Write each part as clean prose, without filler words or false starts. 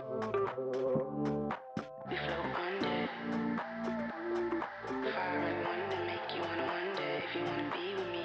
We float under. Fire and wonder make you wanna wonder if you wanna be with me.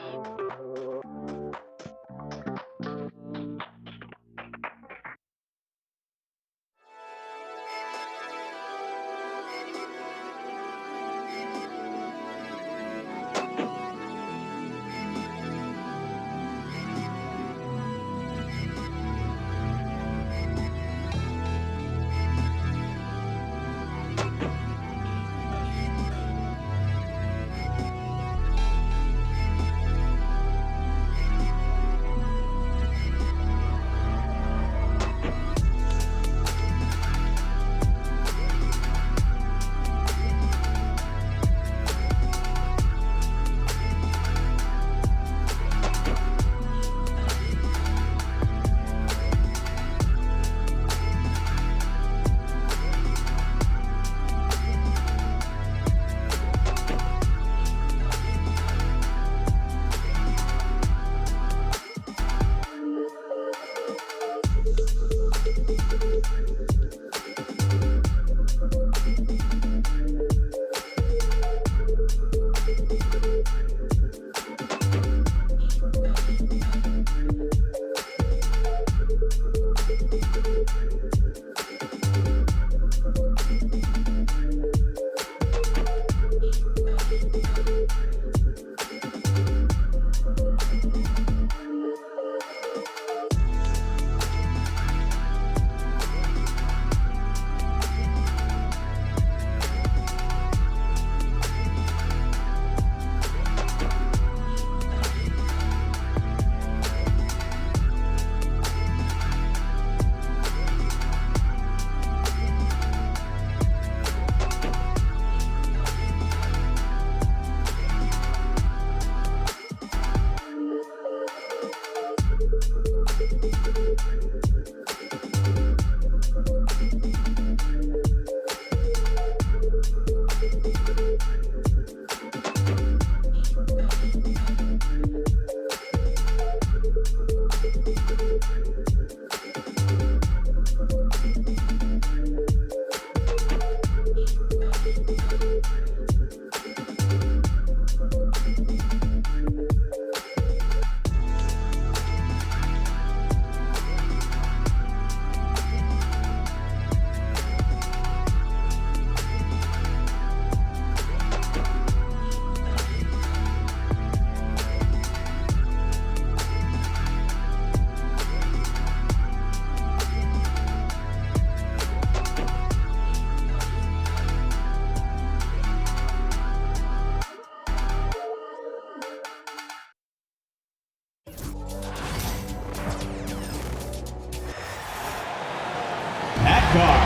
guard.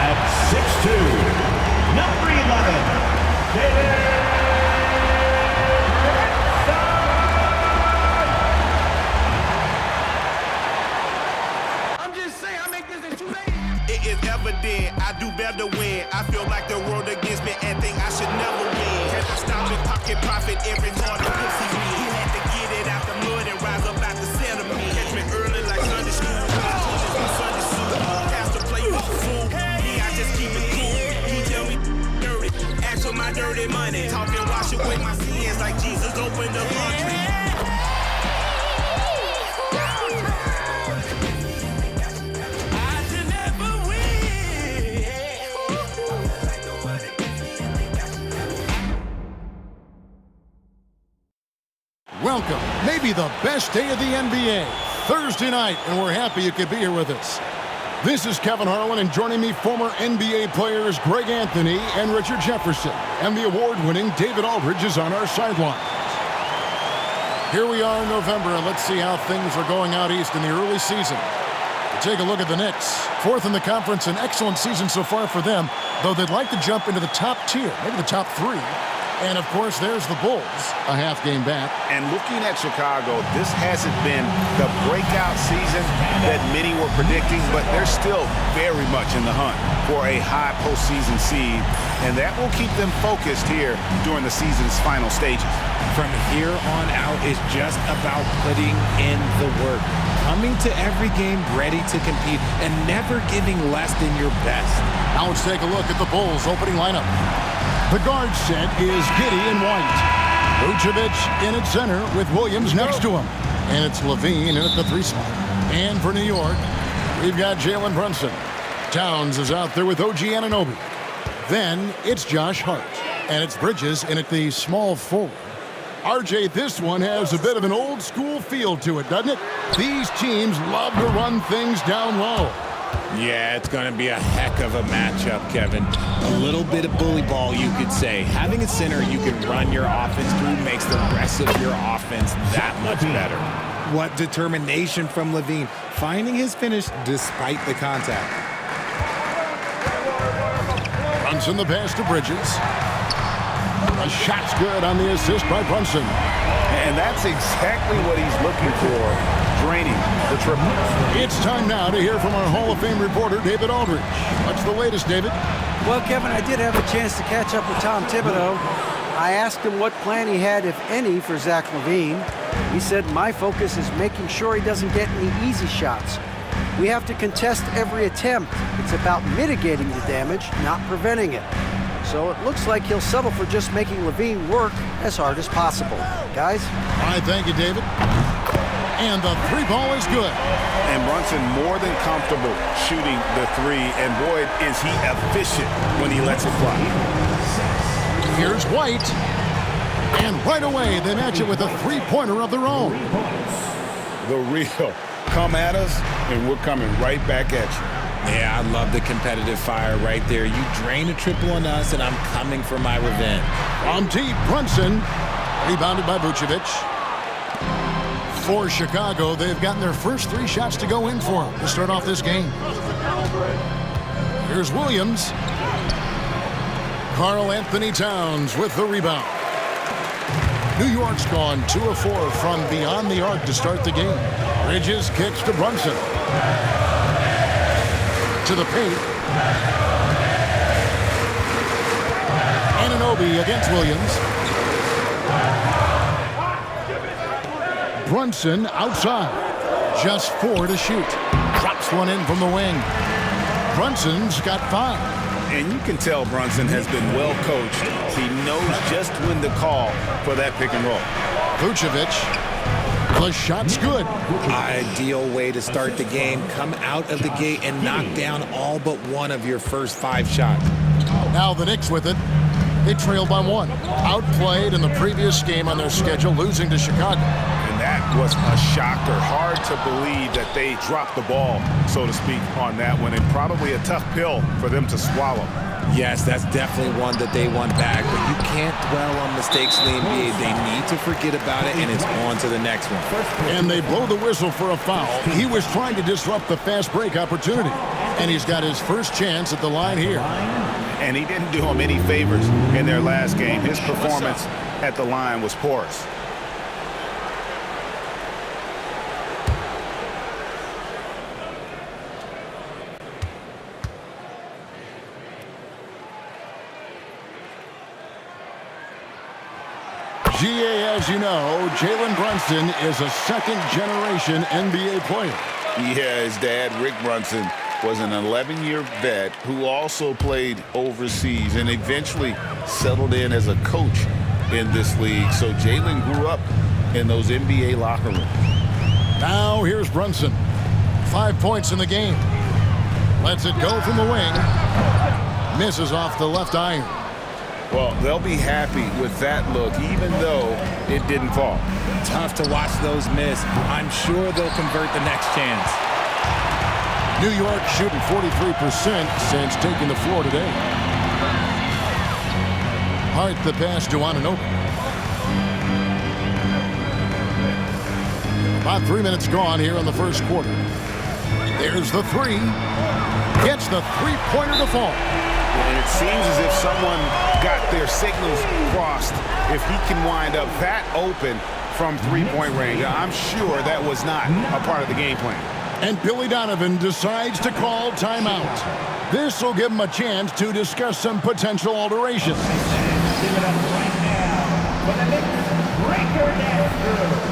At 6'2", number 11, I'm just saying, I make this in 2 days. It is evident I do better when I feel like the world against me and think I should never win. Can I stop and pocket profit every morning? Pussy me. He had to get it out the mud and rise up out the sentiment. Catch me early like Sunday school. Sunday suit. Pastor play with the fool. Me, I just keep it cool. He tell me dirty. Ask for my dirty money. Talking wash away my sins like Jesus opened the laundry. Welcome, maybe the best day of the NBA, Thursday night, and we're happy you could be here with us. This is Kevin Harlan, and joining me, former NBA players Greg Anthony and Richard Jefferson, and the award-winning David Aldridge is on our sideline. Here we are in November, and let's see how things are going out east in the early season. Take a look at the Knicks. Fourth in the conference, an excellent season so far for them, though they'd like to jump into the top tier, maybe the top 3. And, of course, there's the Bulls, a half game back. And looking at Chicago, this hasn't been the breakout season that many were predicting, but they're still very much in the hunt for a high postseason seed, and that will keep them focused here during the season's final stages. From here on out is just about putting in the work. coming to every game ready to compete and never giving less than your best. Now let's take a look at the Bulls' opening lineup. The guard set is Giddey in white. Vucevic in at center with Williams next to him. And it's LaVine in at the 3 spot. And for New York, we've got Jalen Brunson. Towns is out there with OG Anunoby. Then it's Josh Hart. And it's Bridges in at the small forward. RJ, this one has a bit of an old school feel to it, doesn't it? These teams love to run things down low. Yeah, it's going to be a heck of a matchup, Kevin. A little bit of bully ball, you could say. Having a center you can run your offense through makes the rest of your offense that much better. What determination from LaVine, finding his finish despite the contact. Brunson the pass to Bridges. A shot's good on the assist by Brunson. And that's exactly what he's looking for, draining the triple. It's time now to hear from our Hall of Fame reporter, David Aldridge. What's the latest, David? Well, Kevin, I did have a chance to catch up with Tom Thibodeau. I asked him what plan he had, if any, for Zach LaVine. He said, my focus is making sure he doesn't get any easy shots. We have to contest every attempt. It's about mitigating the damage, not preventing it. So it looks like he'll settle for just making LaVine work as hard as possible. Guys? All right, thank you, David. And the 3 ball is good. And Brunson more than comfortable shooting the 3. And boy, is he efficient when he lets it fly. Here's White. And right away, they match it with a 3-pointer of their own. The real. Come at us, and we're coming right back at you. Yeah, I love the competitive fire right there. You drain a triple on us, and I'm coming for my revenge. From deep, Brunson. Rebounded by Vucevic. For Chicago, they've gotten their first 3 shots to go in for them to start off this game. Here's Williams. Karl Anthony Towns with the rebound. New York's gone 2 of 4 from beyond the arc to start the game. Bridges kicks to Brunson. To the paint. Anunoby against Williams. Brunson outside. Just 4 to shoot. Drops one in from the wing. Brunson's got 5. And you can tell Brunson has been well coached. He knows just when to call for that pick and roll. Vucevic. The shot's good. Ideal way to start the game. Come out of the gate and knock down all but one of your first 5 shots. Now the Knicks with it. They trail by 1. Outplayed in the previous game on their schedule, losing to Chicago. And that was a shocker. Hard to believe that they dropped the ball, so to speak, on that one. And probably a tough pill for them to swallow. Yes, that's definitely one that they want back, but you can't dwell on mistakes in the NBA. They need to forget about it, and it's on to the next one. And they blow the whistle for a foul. He was trying to disrupt the fast break opportunity, and he's got his first chance at the line here. And he didn't do him any favors in their last game. His performance at the line was porous. GA, as you know, Jalen Brunson is a second-generation NBA player. Yeah, his dad, Rick Brunson, was an 11-year vet who also played overseas and eventually settled in as a coach in this league. So Jalen grew up in those NBA locker rooms. Now here's Brunson. 5 points in the game. Lets it go from the wing. Misses off the left iron. Well, they'll be happy with that look, even though it didn't fall. Tough to watch those miss. I'm sure they'll convert the next chance. New York shooting 43% since taking the floor today. Hart the pass to Anunoby. About 3 minutes gone here in the first quarter. There's the 3. Gets the 3-pointer to fall. And it seems as if someone got their signals crossed. If he can wind up that open from 3-point range, I'm sure that was not a part of the game plan. And Billy Donovan decides to call timeout. This will give him a chance to discuss some potential alterations. Give it up right now for the Knicks breaker dance crew.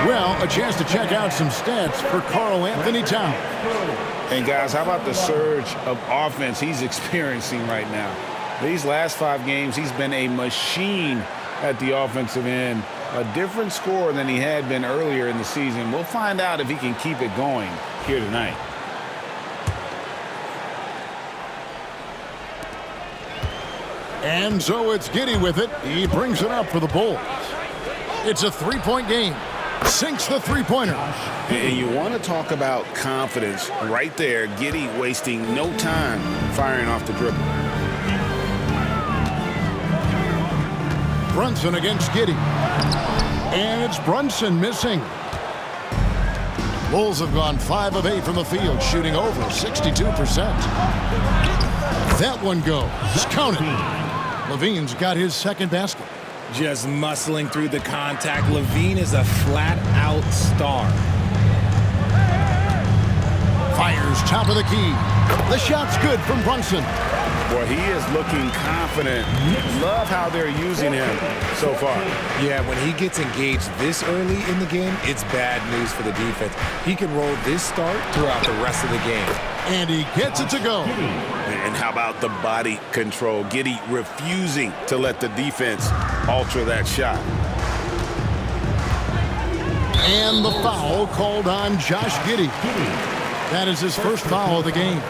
Well, a chance to check out some stats for Karl Anthony Towns. And guys, how about the surge of offense he's experiencing right now? These last 5 games, he's been a machine at the offensive end. A different score than he had been earlier in the season. We'll find out if he can keep it going here tonight. And so it's Giddey with it. He brings it up for the Bulls. It's a 3-point game. Sinks the three-pointer. And you want to talk about confidence right there. Giddey wasting no time firing off the dribble. Brunson against Giddey. And it's Brunson missing. Bulls have gone 5 of 8 from the field, shooting over 62%. That one goes. Count it. LaVine's got his second basket. Just muscling through the contact. LaVine is a flat-out star. Fires top of the key. The shot's good from Brunson. Boy, he is looking confident. Love how they're using him so far. Yeah, when he gets engaged this early in the game, it's bad news for the defense. He can roll this start throughout the rest of the game. And he gets it to go. And how about the body control? Giddey refusing to let the defense alter that shot. And the foul called on Josh Giddey. That is his first foul of the game.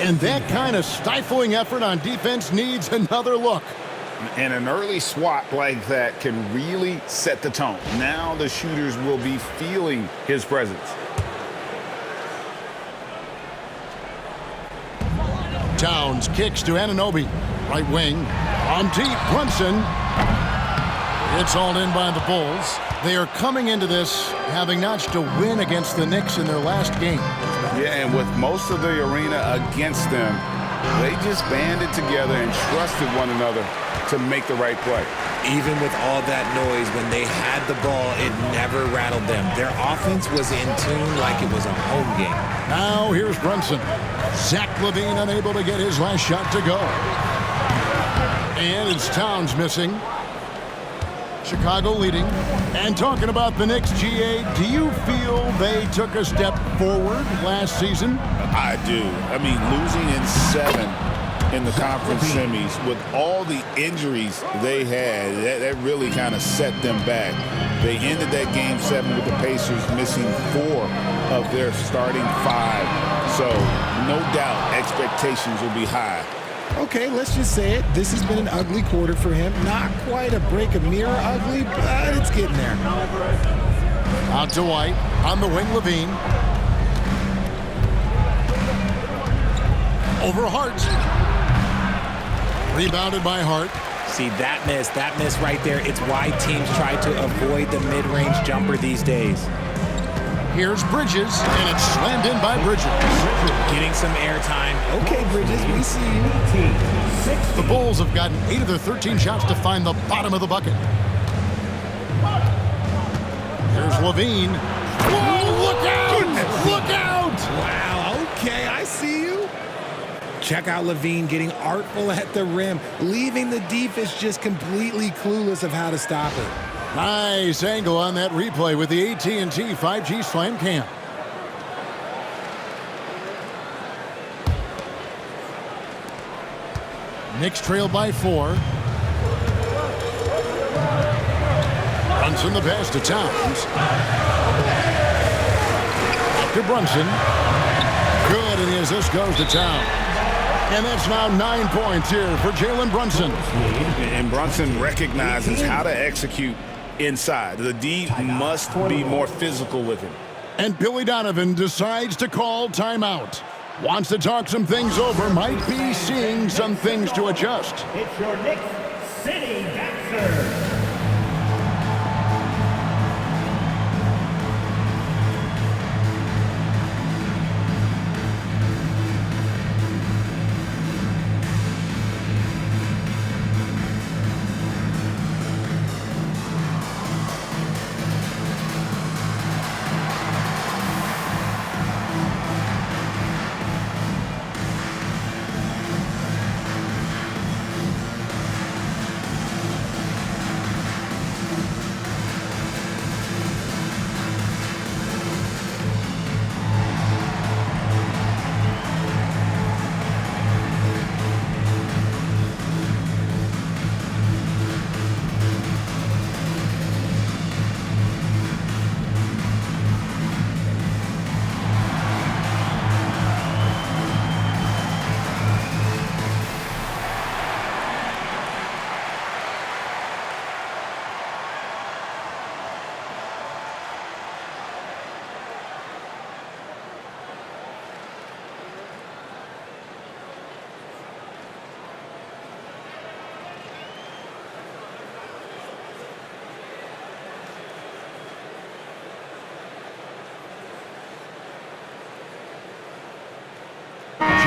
And that kind of stifling effort on defense needs another look. And an early swat like that can really set the tone. Now the shooters will be feeling his presence. Towns kicks to Anunoby. Right wing. On deep, Brunson. It's all in by the Bulls. They are coming into this having notched a win against the Knicks in their last game. Yeah, and with most of the arena against them, they just banded together and trusted one another to make the right play. Even with all that noise, when they had the ball, it never rattled them. Their offense was in tune like it was a home game. Now here's Brunson. Zach LaVine unable to get his last shot to go. And it's Towns missing. Chicago leading. And talking about the Knicks, GA, do you feel they took a step forward last season? I do. I mean, losing in 7 in the conference semis with all the injuries they had, that really kind of set them back. They ended that game 7 with the Pacers missing 4 of their starting 5. So, no doubt, expectations will be high. Okay, let's just say it. This has been an ugly quarter for him. Not quite a break a mirror ugly, but it's getting there. Out to White. On the wing, LaVine. Over Hart. Rebounded by Hart. See, that miss right there. It's why teams try to avoid the mid-range jumper these days. Here's Bridges, and it's slammed in by Bridges. Getting some airtime. Okay, Bridges, we see you. The Bulls have gotten 8 of their 13 shots to find the bottom of the bucket. Here's LaVine. Whoa, look out! Goodness. Look out! Wow, okay, I see you. Check out LaVine getting artful at the rim, leaving the defense just completely clueless of how to stop it. Nice angle on that replay with the AT&T 5G Slam Cam. Knicks trail by 4. Brunson the pass to Towns. Up to Brunson. Good, and the assist goes to Towns. And that's now 9 points here for Jalen Brunson. And Brunson recognizes how to execute inside. The D must be more physical with him. And Billy Donovan decides to call timeout. Wants to talk some things over, might be seeing some things to adjust. It's your Knicks City Dancer.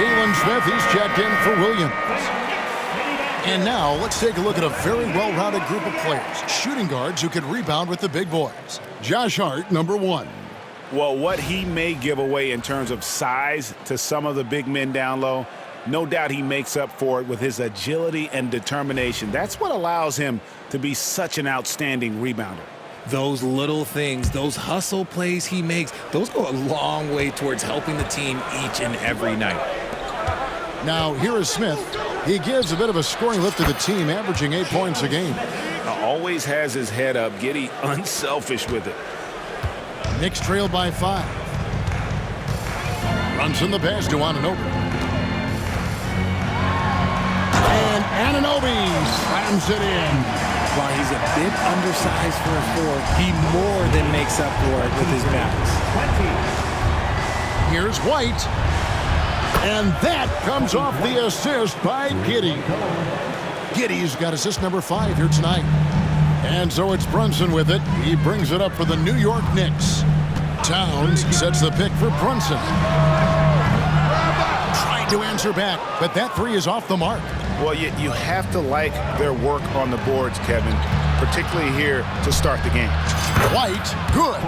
Jalen Smith, he's checked in for Williams. And now let's take a look at a very well-rounded group of players, shooting guards who can rebound with the big boys. Josh Hart, number 1. Well, what he may give away in terms of size to some of the big men down low, no doubt he makes up for it with his agility and determination. That's what allows him to be such an outstanding rebounder. Those little things, those hustle plays he makes, those go a long way towards helping the team each and every night. Now, here is Smith. He gives a bit of a scoring lift to the team, averaging 8 points a game. Always has his head up, getting unselfish with it. Knicks trail by 5. Brunson the pass to Anunoby. And Anunoby slams it in. While he's a bit undersized for a 4, he more than makes up for it with his balance. Here's White. And that comes off the assist by Giddey. Giddey's got assist number 5 here tonight. And so it's Brunson with it. He brings it up for the New York Knicks. Towns sets the pick for Brunson. Trying to answer back, but that 3 is off the mark. Well, you have to like their work on the boards, Kevin, particularly here to start the game. White, good.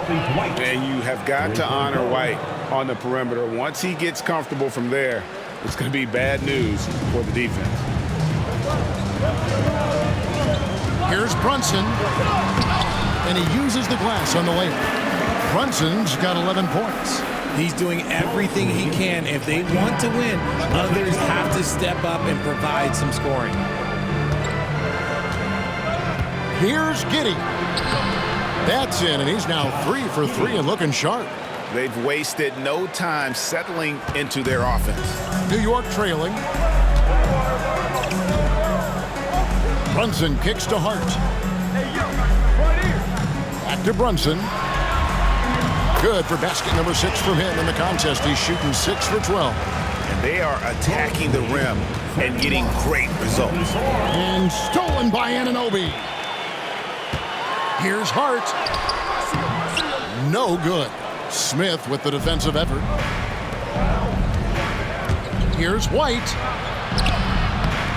And you have got to honor White on the perimeter. Once he gets comfortable from there, it's going to be bad news for the defense. Here's Brunson. And he uses the glass on the layup. Brunson's got 11 points. He's doing everything he can. If they want to win, others have to step up and provide some scoring. Here's Giddey. That's in, and he's now 3 for 3 and looking sharp. They've wasted no time settling into their offense. New York trailing. Brunson kicks to Hart. Back to Brunson. Good for basket number 6 from him in the contest. He's shooting 6 for 12. And they are attacking the rim and getting great results. And stolen by Anunoby. Here's Hart. No good. Smith with the defensive effort. Here's White.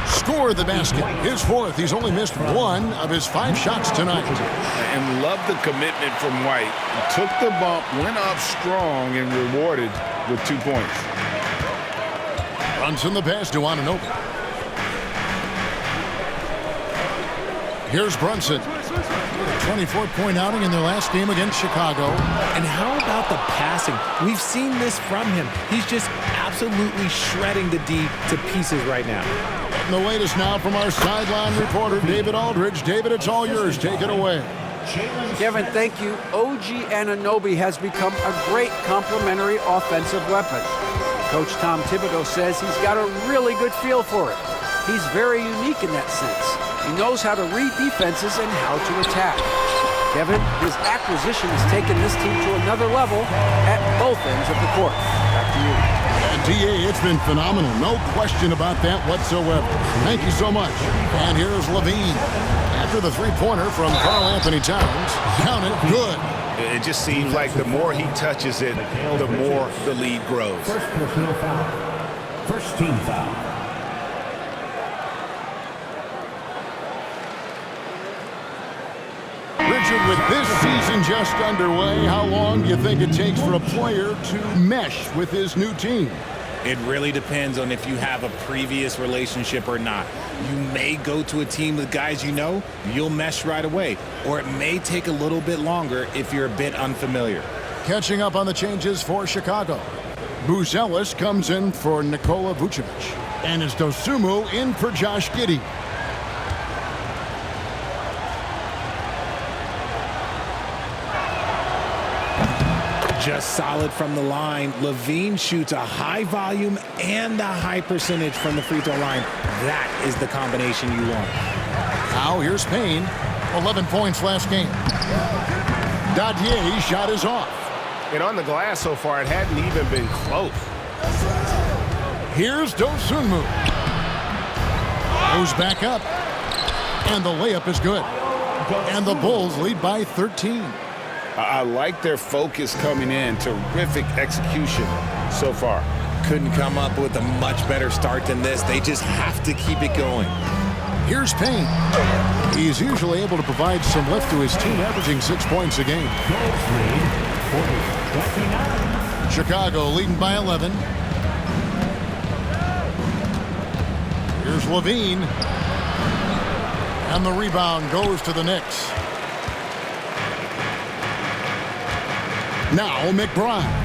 Scored the basket. His 4th. He's only missed 1 of his 5 shots tonight. And love the commitment from White. He took the bump, went up strong, and rewarded with 2 points. Brunson the pass to Anunoby. Here's Brunson. 24-point outing in their last game against Chicago. And how about the passing? We've seen this from him. He's just absolutely shredding the D to pieces right now. And the latest now from our sideline reporter, David Aldridge. David, it's all yours. Take it away. Kevin, thank you. OG Anunoby has become a great complementary offensive weapon. Coach Tom Thibodeau says he's got a really good feel for it. He's very unique in that sense. He knows how to read defenses and how to attack. Kevin, his acquisition has taken this team to another level at both ends of the court. Back to you. D.A., it's been phenomenal. No question about that whatsoever. Thank you so much. And here's LaVine. After the three-pointer from Karl Anthony Towns. Count it, good. It just seems like the more he touches it, the more the lead grows. First personal foul. First team foul. Richard, with this season just underway, how long do you think it takes for a player to mesh with his new team? It really depends on if you have a previous relationship or not. You may go to a team with guys you know, you'll mesh right away. Or it may take a little bit longer if you're a bit unfamiliar. Catching up on the changes for Chicago. Buzelis comes in for Nikola Vucevic. And it's Dosunmu in for Josh Giddey. Just solid from the line. LaVine shoots a high volume and a high percentage from the free throw line. That is the combination you want. Now here's Payne. 11 points last game. Dadier's shot is off. And on the glass so far, it hadn't even been close. Here's Dosunmu. Goes back up. And the layup is good. And the Bulls lead by 13. I like their focus coming in. Terrific execution so far. couldn't come up with a much better start than this. They just have to keep it going. Here's Payne. He's usually able to provide some lift to his team, averaging 6 points a game. Chicago leading by 11. Here's LaVine. And the rebound goes to the Knicks. Now McBride.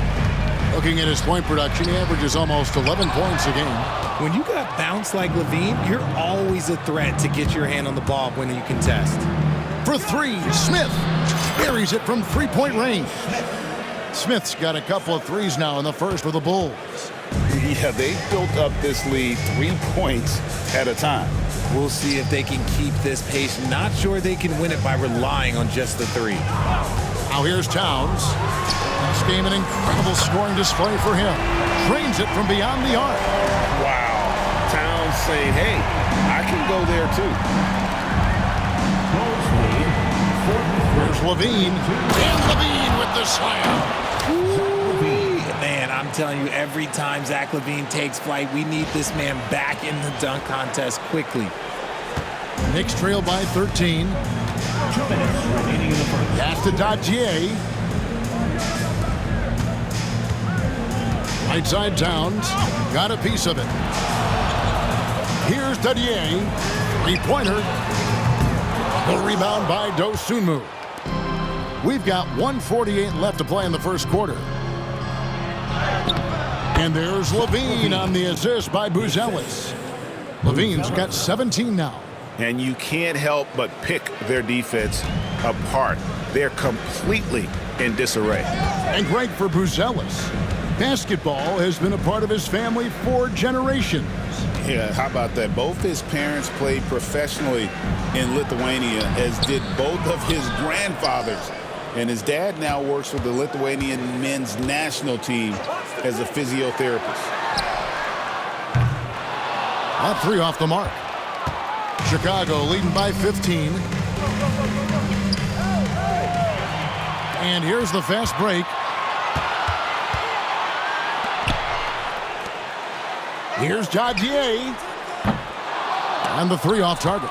Looking at his point production, he averages almost 11 points a game. When you got bounce like LaVine, you're always a threat to get your hand on the ball when you contest. For three, Smith buries it from three-point range. Smith's got a couple of threes now in the first for the Bulls. Yeah, they built up this lead 3 points at a time. We'll see if they can keep this pace. Not sure they can win it by relying on just the three. Now here's Towns. This game an incredible scoring display for him. Drains it from beyond the arc. Wow. Towns saying, hey, I can go there too. Here's LaVine. And LaVine with the slam. Man, I'm telling you, every time Zach LaVine takes flight, we need this man back in the dunk contest quickly. Knicks trail by 13. 2 minutes remaining in the first. Pass to Dadier. Right side Towns. Got a piece of it. Here's Dadier. Three-pointer. The rebound by Dosunmu. We've got 1:48 left to play in the first quarter. And there's LaVine on the assist by Buzelis. LaVine's got 17 now. And you can't help but pick their defense apart. They're completely in disarray. And great for Buzelis. Basketball has been a part of his family for generations. Yeah, how about that? Both his parents played professionally in Lithuania, as did both of his grandfathers. And his dad now works with the Lithuanian men's national team as a physiotherapist. That three off the mark. Chicago leading by 15. And here's the fast break. Here's Dadier. And the three off target.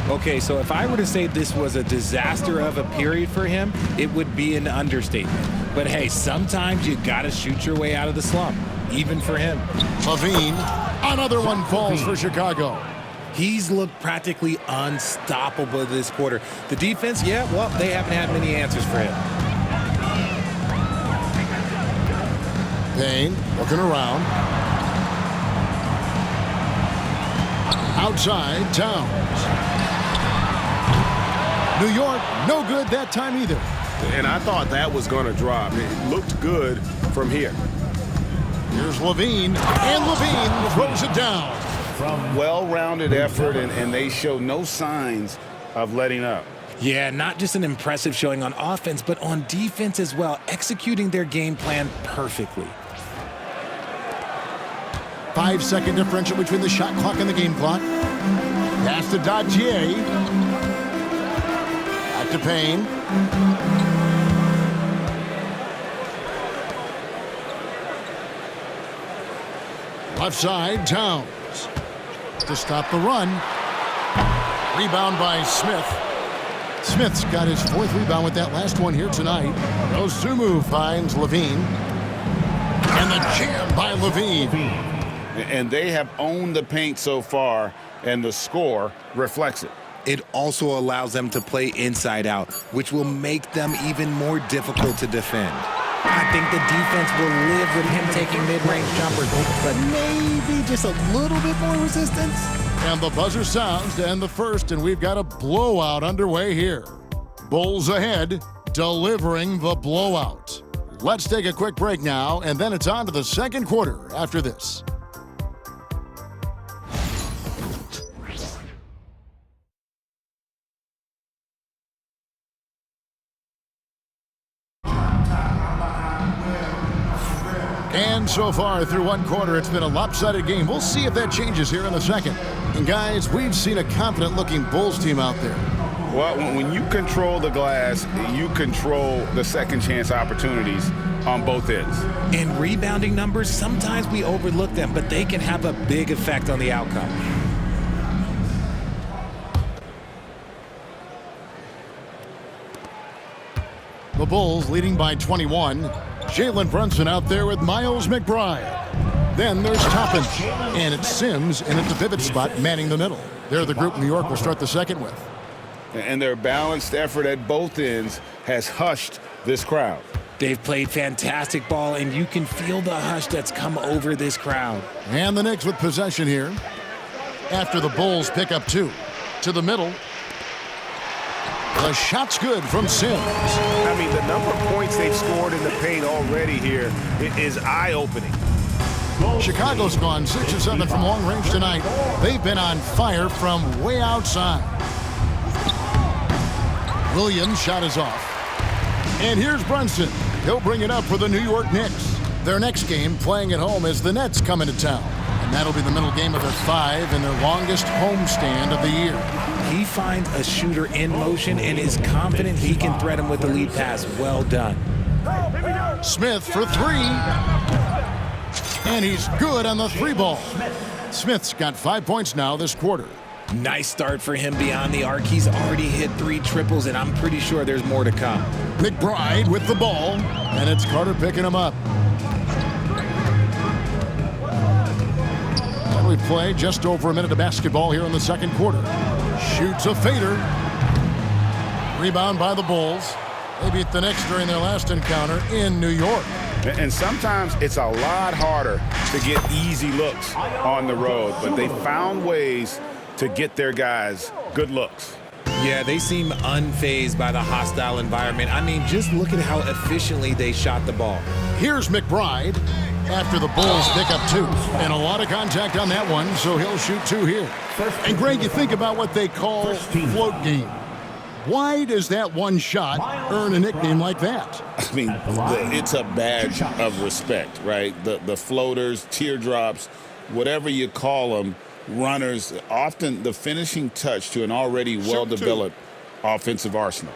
Okay, so if I were to say this was a disaster of a period for him, it would be an understatement. But hey, sometimes you got to shoot your way out of the slump, even for him. LaVine, another one falls for Chicago. He's looked practically unstoppable this quarter. The defense, yeah, well, they haven't had many answers for him. Payne looking around. Outside, Towns. New York, no good that time either. And I thought that was going to drop. It looked good from here. Here's LaVine, and LaVine throws it down. Well-rounded effort, and they show no signs of letting up. Yeah, not just an impressive showing on offense, but on defense as well, executing their game plan perfectly. 5-second differential between the shot clock and the game clock. Pass to Dadier. Back to Payne. Left side, Towns. To stop the run. Rebound by Smith. Smith's got his fourth rebound with that last one here tonight. Dosunmu finds LaVine. And the jam by LaVine. And they have owned the paint so far, and the score reflects it. It also allows them to play inside out, which will make them even more difficult to defend. I think the defense will live with him taking mid-range jumpers, but maybe just a little bit more resistance. And the buzzer sounds to end the first, and we've got a blowout underway here. Bulls ahead, delivering the blowout. Let's take a quick break now, and then it's on to the second quarter after this. And so far through one quarter, it's been a lopsided game. We'll see if that changes here in the second. And guys, we've seen a confident-looking Bulls team out there. Well, when you control the glass, you control the second chance opportunities. on both ends. And rebounding numbers, sometimes we overlook them, but they can have a big effect on the outcome. The Bulls leading by 21. Jalen Brunson out there with Miles McBride. Then there's Toppin, and it's Sims in at the pivot spot manning the middle. They're the group New York will start the second with. And their balanced effort at both ends has hushed this crowd. They've played fantastic ball, and you can feel the hush that's come over this crowd. And the Knicks with possession here. After the Bulls pick up 2. To the middle. The shot's good from Sims. I mean, the number of points they've scored in the paint already here is eye-opening. Chicago's gone 6 of 7 from long range tonight. They've been on fire from way outside. Williams' shot is off. And here's Brunson. He'll bring it up for the New York Knicks. Their next game playing at home as the Nets come into town. And that'll be the middle game of their 5 and their longest homestand of the year. He finds a shooter in motion and is confident he can thread him with the lead pass. Well done. Smith for 3. And he's good on the 3 ball. Smith's got 5 points now this quarter. Nice start for him beyond the arc. He's already hit 3 triples, and I'm pretty sure there's more to come. McBride with the ball, and it's Carter picking him up. And we play just over a minute of basketball here in the second quarter. Shoots a fader. Rebound by the Bulls. They beat the Knicks during their last encounter in New York. And sometimes it's a lot harder to get easy looks on the road, but they found ways to get their guys good looks. Yeah, they seem unfazed by the hostile environment. I mean, just look at how efficiently they shot the ball. Here's McBride after the Bulls pick up 2. And a lot of contact on that one, so he'll shoot 2 here. And Greg, you think about what they call float game. Why does that one shot earn a nickname like that? I mean, it's a badge of respect, right? The floaters, teardrops, whatever you call them, runners, often the finishing touch to an already well-developed offensive arsenal.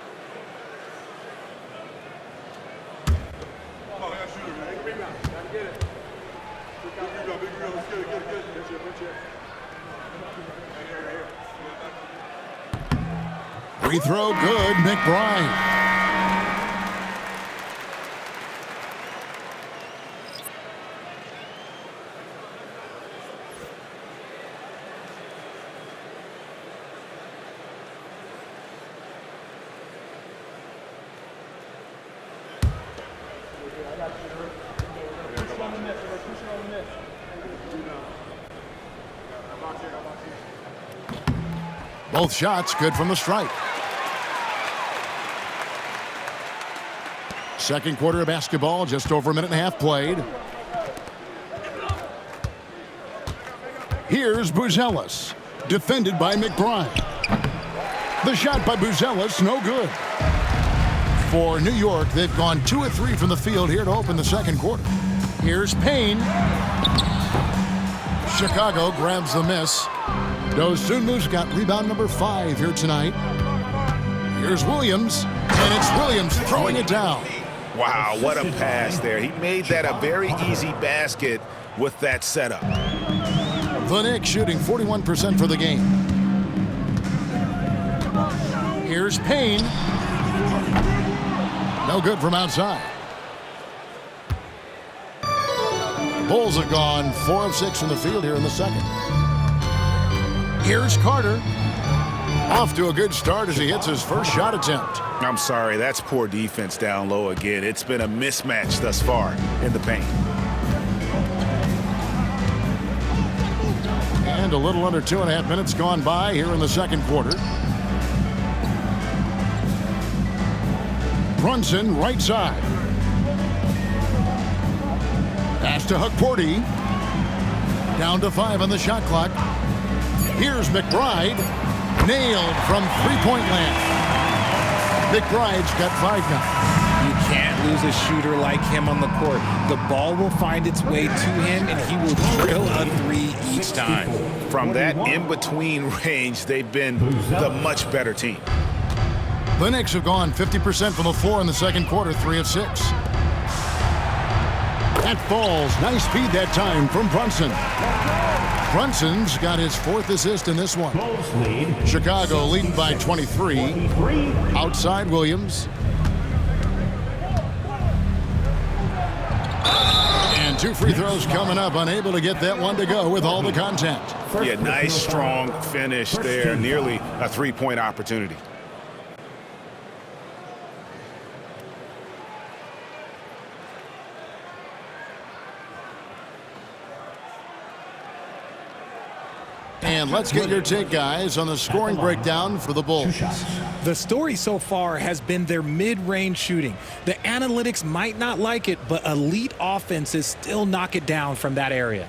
Free throw good, McBride. Both shots good from the stripe. Second quarter of basketball, just over a minute and a half played. Here's Buzelis, defended by McBride. The shot by Buzelis, no good. For New York, they've gone 2 of 3 from the field here to open the second quarter. Here's Payne. Chicago grabs the miss. Dosunmu's got rebound number 5 here tonight. Here's Williams, and it's Williams throwing it down. Wow, what a pass there. He made that a very easy basket with that setup. The Knicks shooting 41% for the game. Here's Payne. No good from outside. The Bulls have gone 4 of 6 from the field here in the second. Here's Carter. Off to a good start as he hits his first shot attempt. I'm sorry, that's poor defense down low again. It's been a mismatch thus far in the paint. And a little under 2.5 minutes gone by here in the second quarter. Brunson, right side. Pass to Hukporti. Down to 5 on the shot clock. Here's McBride. Nailed from three-point land. McBride's got 5 now. You can't lose a shooter like him on the court. The ball will find its way to him, and he will drill a 3 each time. From that in-between range, they've been the much better team. The Knicks have gone 50% from the floor in the second quarter, 3 of 6. That falls. Nice feed that time from Brunson. Brunson's got his 4th assist in this one. Bulls lead. Chicago leading by 23. Outside Williams. And 2 free throws coming up. Unable to get that one to go with all the contact. Yeah, nice strong finish there. Nearly a 3-point opportunity. And let's get your take, guys, on the scoring breakdown for the Bulls. The story so far has been their mid-range shooting. The analytics might not like it, but elite offenses still knock it down from that area.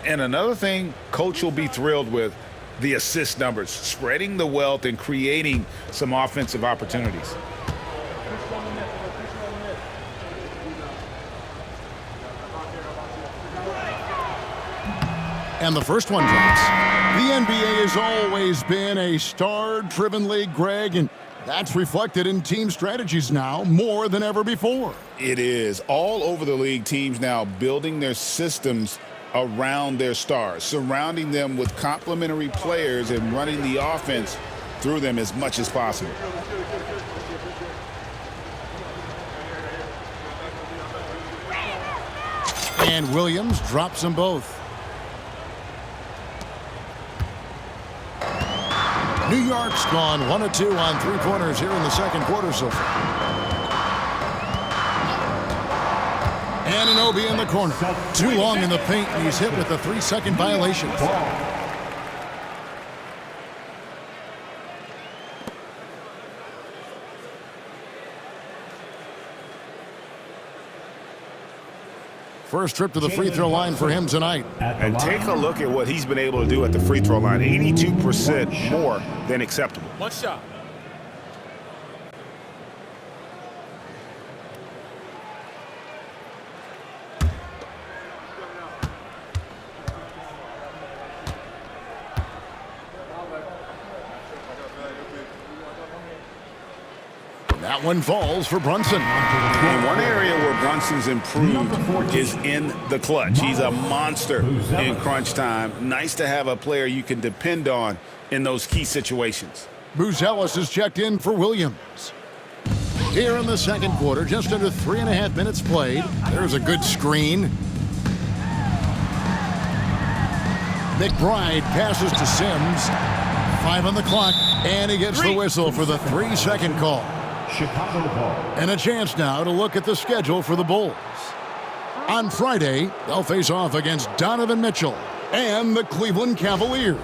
And another thing coach will be thrilled with, the assist numbers, spreading the wealth and creating some offensive opportunities. And the first one drops. The NBA has always been a star-driven league, Greg, and that's reflected in team strategies now more than ever before. It is. All over the league, teams now building their systems around their stars, surrounding them with complementary players and running the offense through them as much as possible. And Williams drops them both. New York's gone 1 of 2 on 3-pointers here in the second quarter so far. Anunoby in the corner. Too long in the paint, and he's hit with a 3-second violation. First trip to the free throw line for him tonight. And take a look at what he's been able to do at the free throw line. 82% more than acceptable. One shot. That one falls for Brunson. And one area where Brunson's improved is in the clutch. He's a monster in crunch time. Nice to have a player you can depend on in those key situations. Buzelis is checked in for Williams. Here in the second quarter, just under 3.5 minutes played. There's a good screen. McBride passes to Sims. 5 on the clock, and he gets the whistle for the 3-second call. Chicago ball. And a chance now to look at the schedule for the Bulls. On Friday, they'll face off against Donovan Mitchell and the Cleveland Cavaliers.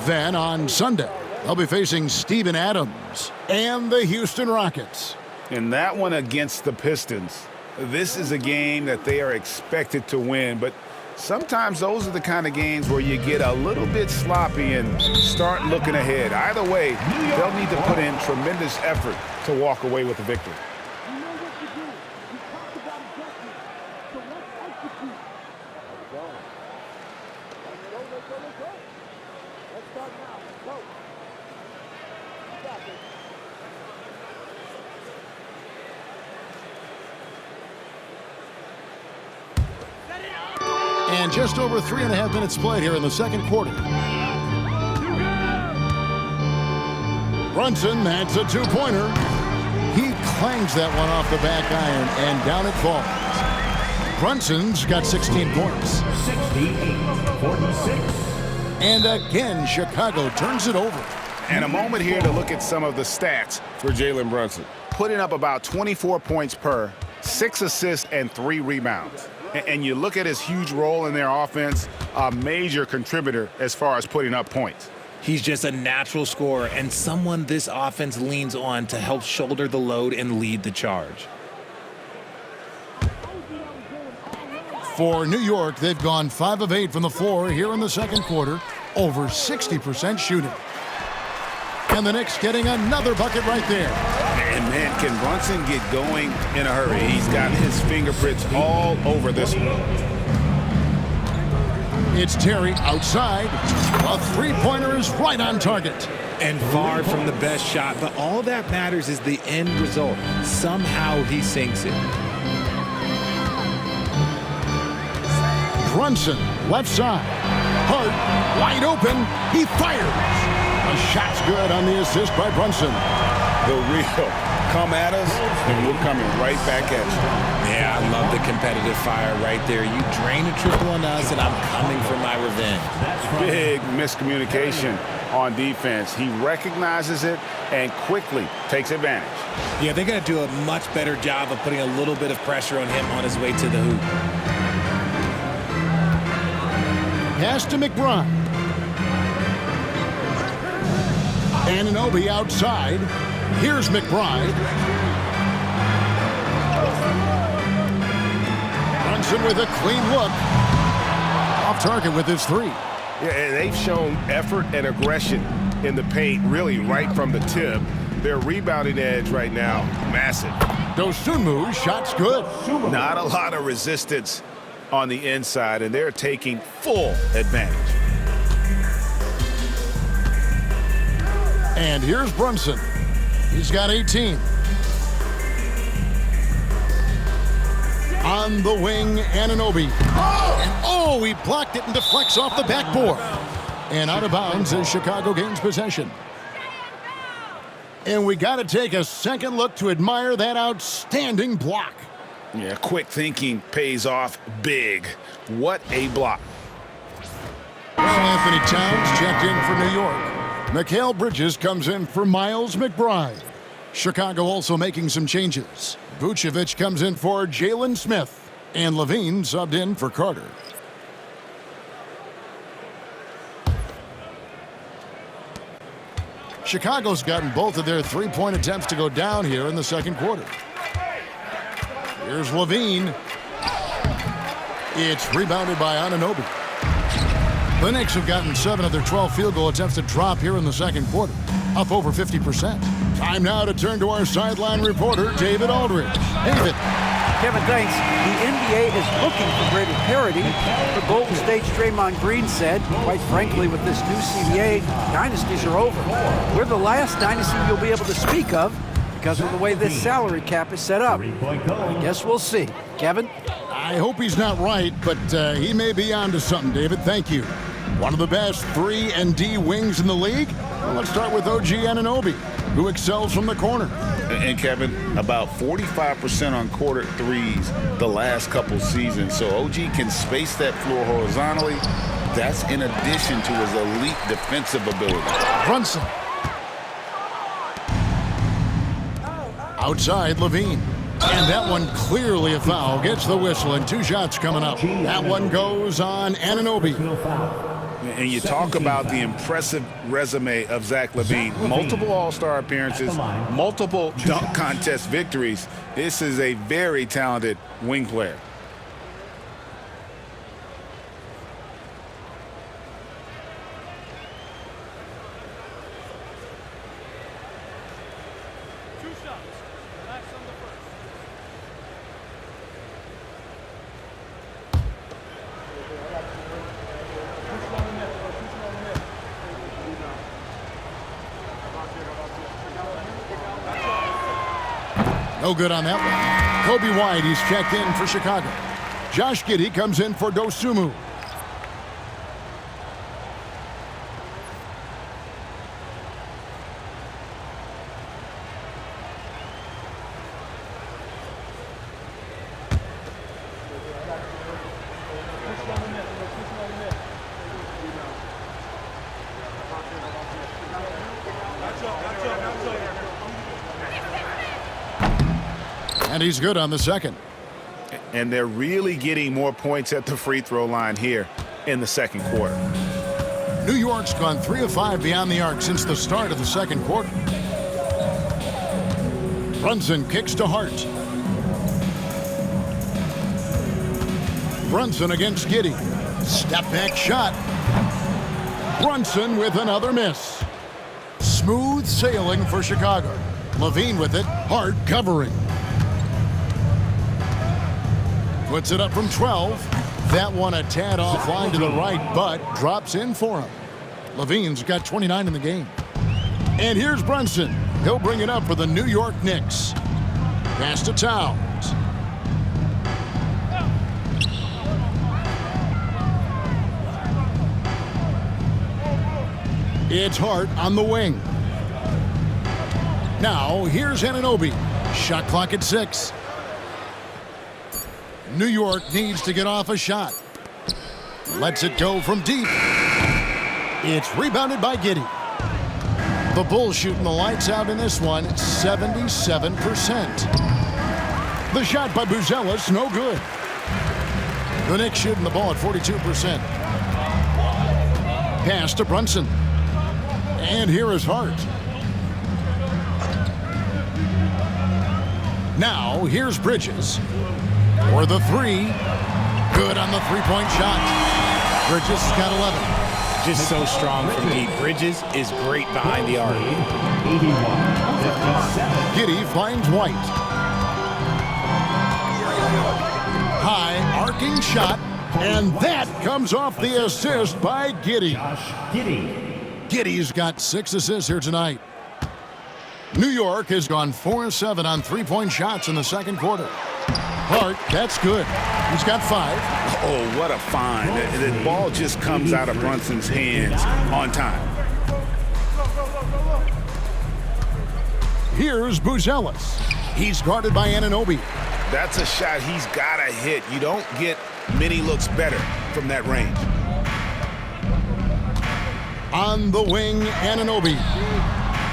Then on Sunday, they'll be facing Steven Adams and the Houston Rockets. And that one against the Pistons. This is a game that they are expected to win, but sometimes those are the kind of games where you get a little bit sloppy and start looking ahead. Either way, they'll need to put in tremendous effort to walk away with the victory. And just over 3.5 minutes played here in the second quarter. Brunson, that's a 2-pointer. He clangs that one off the back iron, and down it falls. Brunson's got 16 points. 68-46. And again, Chicago turns it over. And a moment here to look at some of the stats for Jalen Brunson. Putting up about 24 points per, 6 assists, and 3 rebounds. And you look at his huge role in their offense, a major contributor as far as putting up points. He's just a natural scorer and someone this offense leans on to help shoulder the load and lead the charge. For New York, they've gone 5 of 8 from the floor here in the second quarter, over 60% shooting. And the Knicks getting another bucket right there. And man, can Brunson get going in a hurry? He's got his fingerprints all over this one. It's Terry outside. A 3-pointer is right on target. And far from the best shot, but all that matters is the end result. Somehow he sinks it. Brunson, left side. Hart, wide open. He fires. A shot's good on the assist by Brunson. The real come at us, and we're coming right back at you. Yeah, I love the competitive fire right there. You drain a triple on us, and I'm coming for my revenge. Big miscommunication on defense. He recognizes it and quickly takes advantage. Yeah, they're going to do a much better job of putting a little bit of pressure on him on his way to the hoop. Pass to McBride. Anunoby outside. Here's McBride. Brunson with a clean look. Off target with his three. Yeah, and they've shown effort and aggression in the paint really right from the tip. Their rebounding edge right now, massive. Dosunmu, shot's good. Not a lot of resistance on the inside, and they're taking full advantage. And here's Brunson. He's got 18. On the wing, Anunoby. And he blocked it and deflects off the backboard. And out of bounds as Chicago gains possession. And we got to take a second look to admire that outstanding block. Yeah, quick thinking pays off big. What a block. Well, Anthony Towns checked in for New York. Mikal Bridges comes in for Miles McBride. Chicago also making some changes. Vucevic comes in for Jalen Smith. And LaVine subbed in for Carter. Chicago's gotten both of their three-point attempts to go down here in the second quarter. Here's LaVine. It's rebounded by Anunoby. The Knicks have gotten 7 of their 12 field goal attempts to drop here in the second quarter, up over 50%. Time now to turn to our sideline reporter, David Aldridge. David. Kevin, thanks. The NBA is looking for greater parity. The Golden State's Draymond Green said, quite frankly, with this new CBA, dynasties are over. We're the last dynasty you'll be able to speak of because of the way this salary cap is set up. I guess we'll see. Kevin? I hope he's not right, but he may be onto something, David. Thank you. One of the best 3-and-D wings in the league? Well, let's start with OG Anunoby, who excels from the corner. And Kevin, about 45% on quarter threes the last couple seasons. So OG can space that floor horizontally. That's in addition to his elite defensive ability. Brunson. Outside, LaVine. And that one clearly a foul. Gets the whistle, and 2 shots coming up. That one goes on Anunoby. And you talk about the impressive resume of Zach LaVine. Multiple All-Star appearances, multiple dunk contest victories. This is a very talented wing player. No good on that one. Kobe White, he's checked in for Chicago. Josh Giddey comes in for Dosunmu. And he's good on the second. And they're really getting more points at the free throw line here in the second quarter. New York's gone 3 of 5 beyond the arc since the start of the second quarter. Brunson kicks to Hart. Brunson against Giddey. Step back shot. Brunson with another miss. Smooth sailing for Chicago. LaVine with it. Hart covering. Puts it up from 12. That one a tad offline to the right, but drops in for him. LaVine's got 29 in the game. And here's Brunson. He'll bring it up for the New York Knicks. Pass to Towns. It's Hart on the wing. Now, here's Anunoby. Shot clock at 6. New York needs to get off a shot. Lets it go from deep. It's rebounded by Giddey. The Bulls shooting the lights out in this one, 77%. The shot by Buzelis, no good. The Knicks shooting the ball at 42%. Pass to Brunson. And here is Hart. Now, here's Bridges. For the 3. Good on the three-point shot. Bridges has got 11. Just so strong from deep. Bridges is great behind the arc. 81-57. Giddey finds White. High arcing shot, and that comes off the assist by Giddey. Giddey's got 6 assists here tonight. New York has gone 4-7 on three-point shots in the second quarter. Hart, that's good. He's got 5. Oh, what a find. The ball just comes out of Brunson's hands on time. Here's Buzelis. He's guarded by Anunoby. That's a shot he's got to hit. You don't get many looks better from that range. On the wing, Anunoby.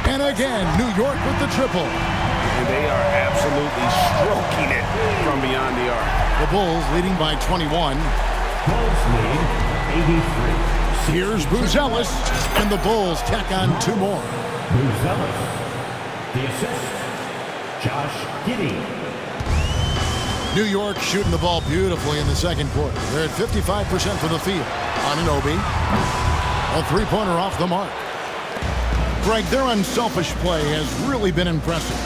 And again, New York with the triple. And they are absolutely stroking it from beyond the arc. The Bulls leading by 21. Bulls lead 83. Here's Buzelis, and the Bulls tack on 2 more. Buzelis. The assist. Josh Giddey. New York shooting the ball beautifully in the second quarter. They're at 55% for the field. Anunoby. A three-pointer off the mark. Greg, their unselfish play has really been impressive.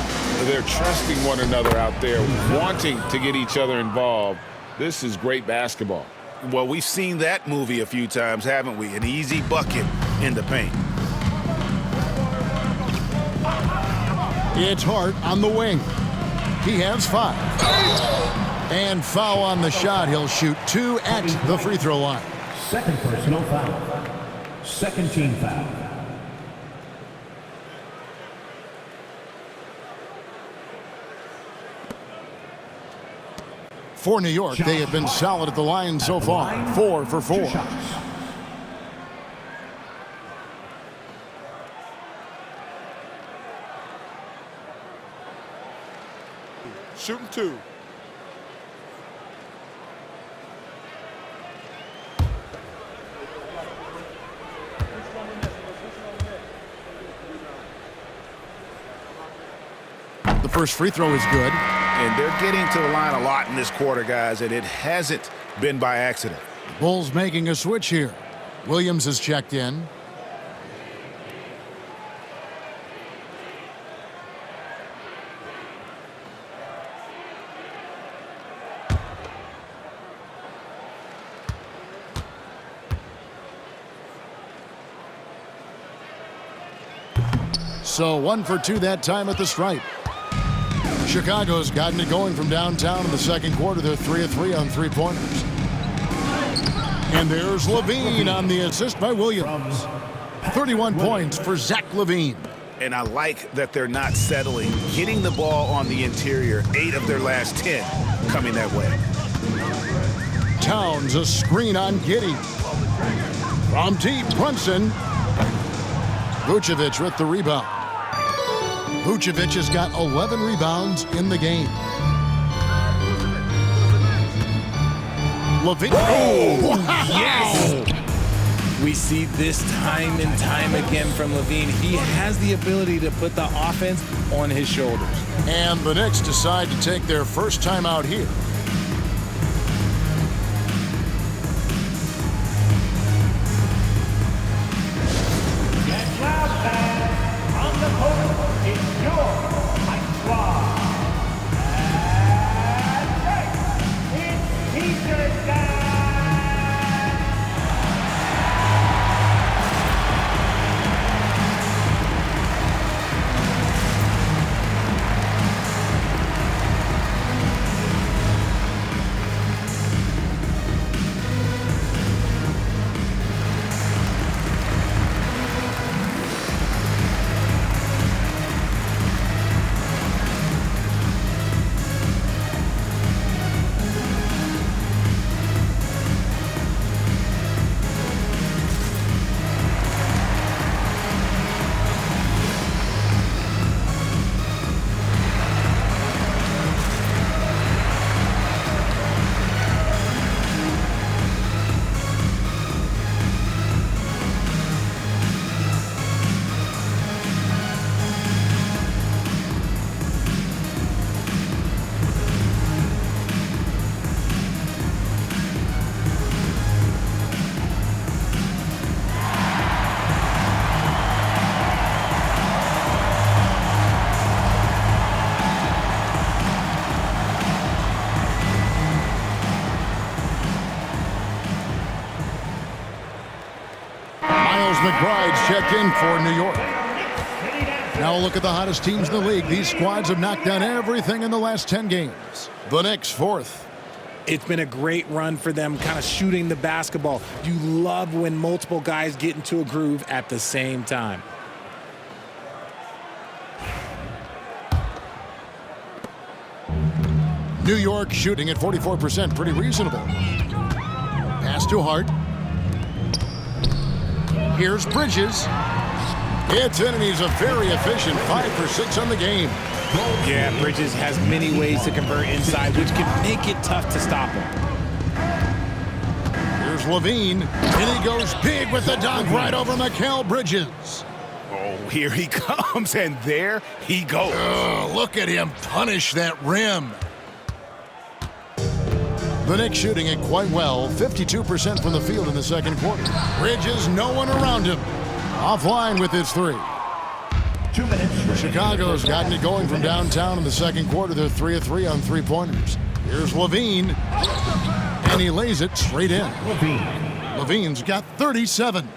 They're trusting one another out there, wanting to get each other involved. This is great basketball. Well, we've seen that movie a few times, haven't we? An easy bucket in the paint. It's Hart on the wing. He has 5. And foul on the shot. He'll shoot 2 at the free throw line. Second personal foul. Second team foul. For New York, they have been solid at the line so far. 4 for 4. Shooting 2. The first free throw is good. And they're getting to the line a lot in this quarter, guys, and it hasn't been by accident. Bulls making a switch here. Williams has checked in. So 1 for 2 that time at the stripe. Chicago's gotten it going from downtown in the second quarter. They're 3 of 3 on three-pointers. And there's LaVine on the assist by Williams. 31 points for Zach LaVine. And I like that they're not settling. Getting the ball on the interior, 8 of their last 10 coming that way. Towns a screen on Giddey. From deep, Brunson. Vucevic with the rebound. Vucevic has got 11 rebounds in the game. LaVine. Oh, wow. Yes! We see this time and time again from LaVine. He has the ability to put the offense on his shoulders. And the Knicks decide to take their first time out here. McBride's checked in for New York. Now a look at the hottest teams in the league. These squads have knocked down everything in the last 10 games. The Knicks fourth. It's been a great run for them, kind of shooting the basketball. You love when multiple guys get into a groove at the same time. New York shooting at 44%, pretty reasonable. Pass to Hart. Here's Bridges. It's in, and he's a very efficient 5 for 6 on the game. Yeah, Bridges has many ways to convert inside, which can make it tough to stop him. Here's LaVine, and he goes big with the dunk right over Mikal Bridges. Oh, here he comes, and there he goes. Oh, look at him punish that rim. The Knicks shooting it quite well, 52% from the field in the second quarter. Bridges, no one around him. Offline with his 3. 2 minutes. Chicago's gotten it going from downtown in the second quarter. They're 3 of 3 on 3-pointers. Here's LaVine, and he lays it straight in. LaVine's got 37.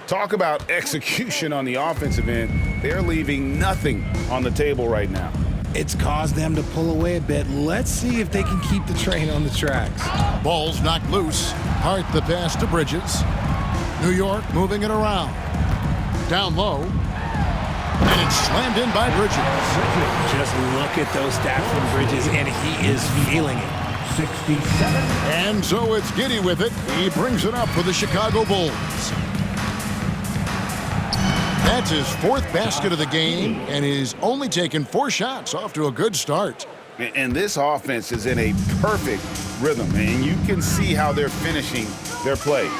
Talk about execution on the offensive end. They're leaving nothing on the table right now. It's caused them to pull away a bit. Let's see if they can keep the train on the tracks. Ball's knocked loose. Hart the pass to Bridges. New York moving it around. Down low. And it's slammed in by Bridges. Just look at those stats from Bridges, and he is feeling it. 67. And so it's Giddey with it. He brings it up for the Chicago Bulls. That's his 4th basket of the game, and he's only taken 4 shots, off to a good start. And this offense is in a perfect rhythm, and you can see how they're finishing their plays.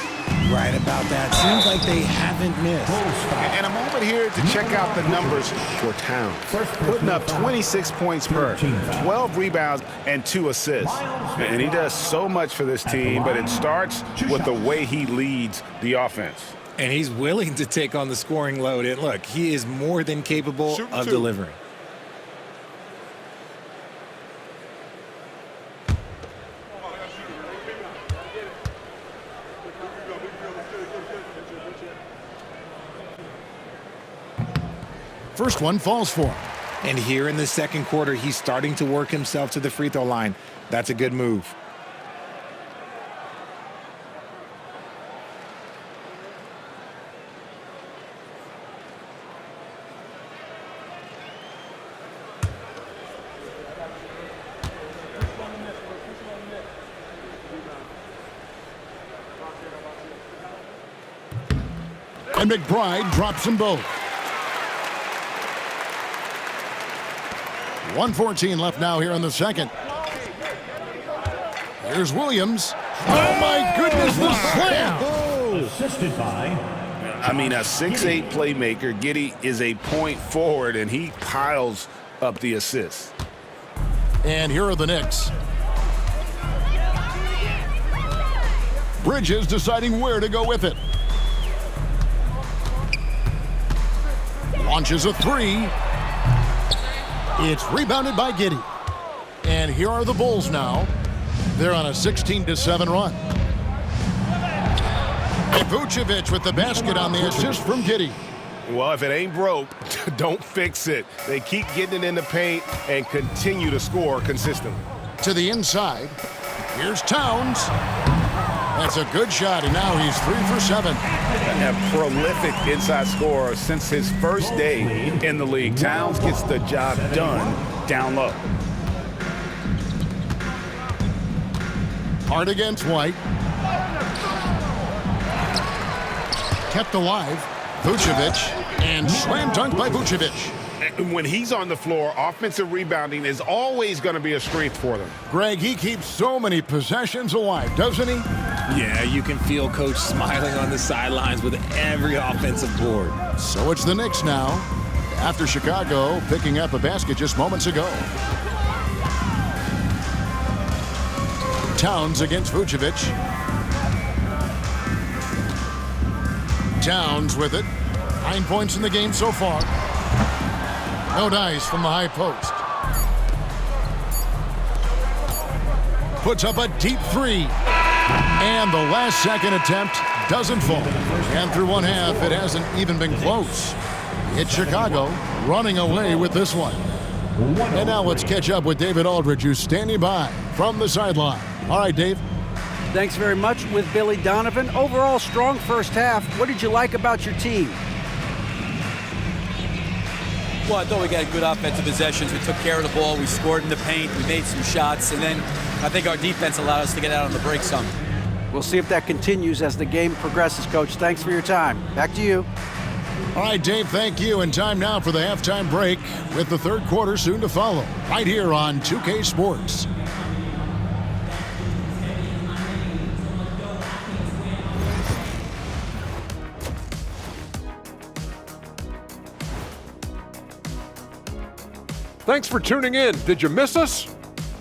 Right about that. Seems like they haven't missed. And a moment here to check out the numbers for Towns. Putting up 26 points per, 12 rebounds, and 2 assists. And he does so much for this team, but it starts with the way he leads the offense. And he's willing to take on the scoring load. And look, he is more than capable of delivering. First one falls for him. And here in the second quarter, he's starting to work himself to the free throw line. That's a good move. And McBride drops them both. 1:14 left now here in the second. Here's Williams. Oh, my goodness, the slam! Assisted by... I mean, a 6'8 playmaker. Giddey is a point forward, and he piles up the assists. And here are the Knicks. Bridges deciding where to go with it. Launches a 3. It's rebounded by Giddey. And here are the Bulls now. They're on a 16-7 run. And Vucevic with the basket on the assist from Giddey. Well, if it ain't broke, don't fix it. They keep getting it in the paint and continue to score consistently. To the inside. Here's Towns. That's a good shot, and now he's 3 for 7. A prolific inside scorer since his first day in the league. Towns gets the job done down low. Hard against White. Kept alive. Vucevic. And slam dunk by Vucevic. When he's on the floor, offensive rebounding is always going to be a strength for them. Greg, he keeps so many possessions alive, doesn't he? Yeah, you can feel Coach smiling on the sidelines with every offensive board. So it's the Knicks now, after Chicago picking up a basket just moments ago. Towns against Vucevic. Towns with it. 9 points in the game so far. No dice from the high post. Puts up a deep 3. And the last second attempt doesn't fall. And through one half, it hasn't even been close. It's Chicago running away with this one. And now let's catch up with David Aldridge, who's standing by from the sideline. All right, Dave. Thanks very much with Billy Donovan. Overall, strong first half. What did you like about your team? Well, I thought we got good offensive possessions. We took care of the ball. We scored in the paint. We made some shots. And then I think our defense allowed us to get out on the break some. We'll see if that continues as the game progresses, Coach. Thanks for your time. Back to you. All right, Dave, thank you. And time now for the halftime break with the third quarter soon to follow right here on 2K Sports. Thanks for tuning in. Did you miss us?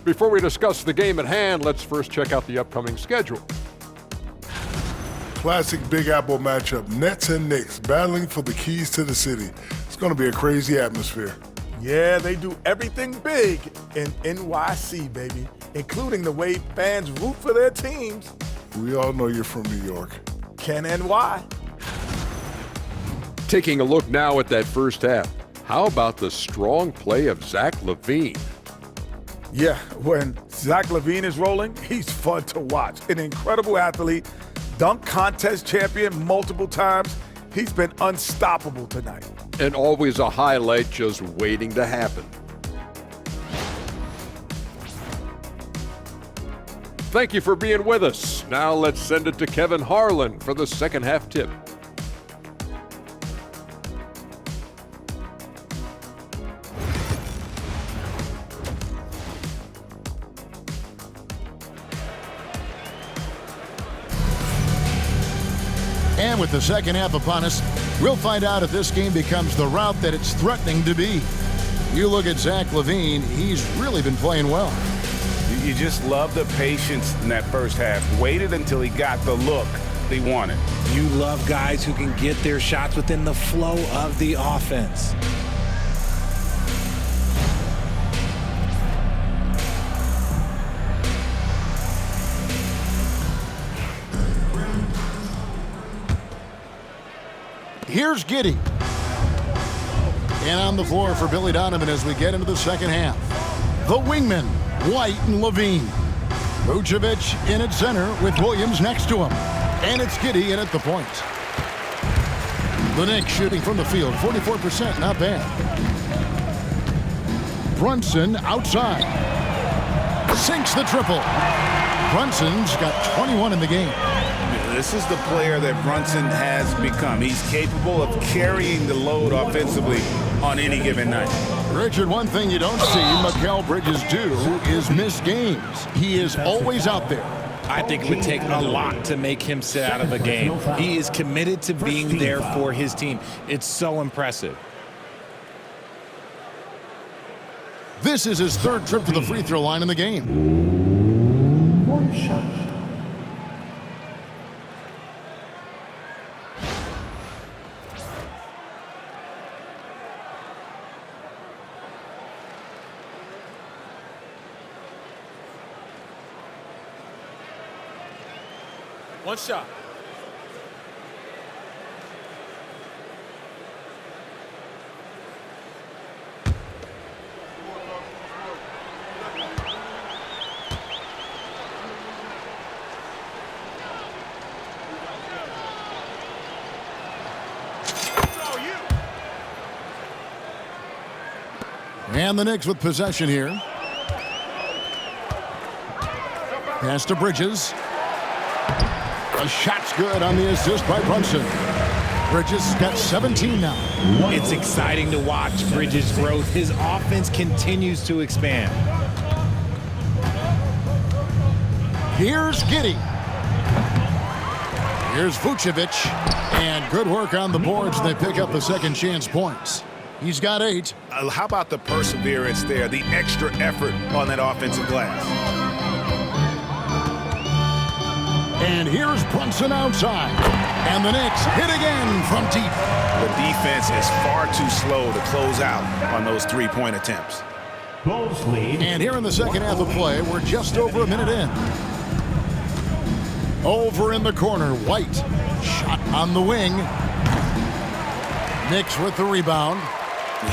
Before we discuss the game at hand, let's first check out the upcoming schedule. Classic Big Apple matchup. Nets and Knicks battling for the keys to the city. It's going to be a crazy atmosphere. Yeah, they do everything big in NYC, baby, including the way fans root for their teams. We all know you're from New York. Can NY. Taking a look now at that first half. How about the strong play of Zach LaVine? Yeah, when Zach LaVine is rolling, he's fun to watch. An incredible athlete, dunk contest champion multiple times. He's been unstoppable tonight. And always a highlight just waiting to happen. Thank you for being with us. Now let's send it to Kevin Harlan for the second half tip. And with the second half upon us, we'll find out if this game becomes the route that it's threatening to be. You look at Zach LaVine, he's really been playing well. You just love the patience in that first half. Waited until he got the look they wanted. You love guys who can get their shots within the flow of the offense. Here's Giddey. And on the floor for Billy Donovan as we get into the second half. The wingmen, White and LaVine. Vucevic in at center with Williams next to him. And it's Giddey in at the point. The Knicks shooting from the field, 44%, not bad. Brunson outside. Sinks the triple. Brunson's got 21 in the game. This is the player that Brunson has become. He's capable of carrying the load offensively on any given night. Richard, one thing you don't see Mikal Bridges do is miss games. He is always out there. I think it would take a lot to make him sit out of a game. He is committed to being there for his team. It's so impressive. This is his third trip to the free throw line in the game. One shot. One shot. And the Knicks with possession here. Pass to Bridges. The shot's good on the assist by Brunson. Bridges got 17 now. It's exciting to watch Bridges' growth. His offense continues to expand. Here's Giddey. Here's Vucevic. And good work on the boards. They pick up the second chance points. He's got 8. How about the perseverance there, the extra effort on that offensive glass? And here's Brunson outside. And the Knicks hit again from deep. The defense is far too slow to close out on those three-point attempts. And here in the second half of play, we're just over a minute in. Over in the corner, White. Shot on the wing. Knicks with the rebound.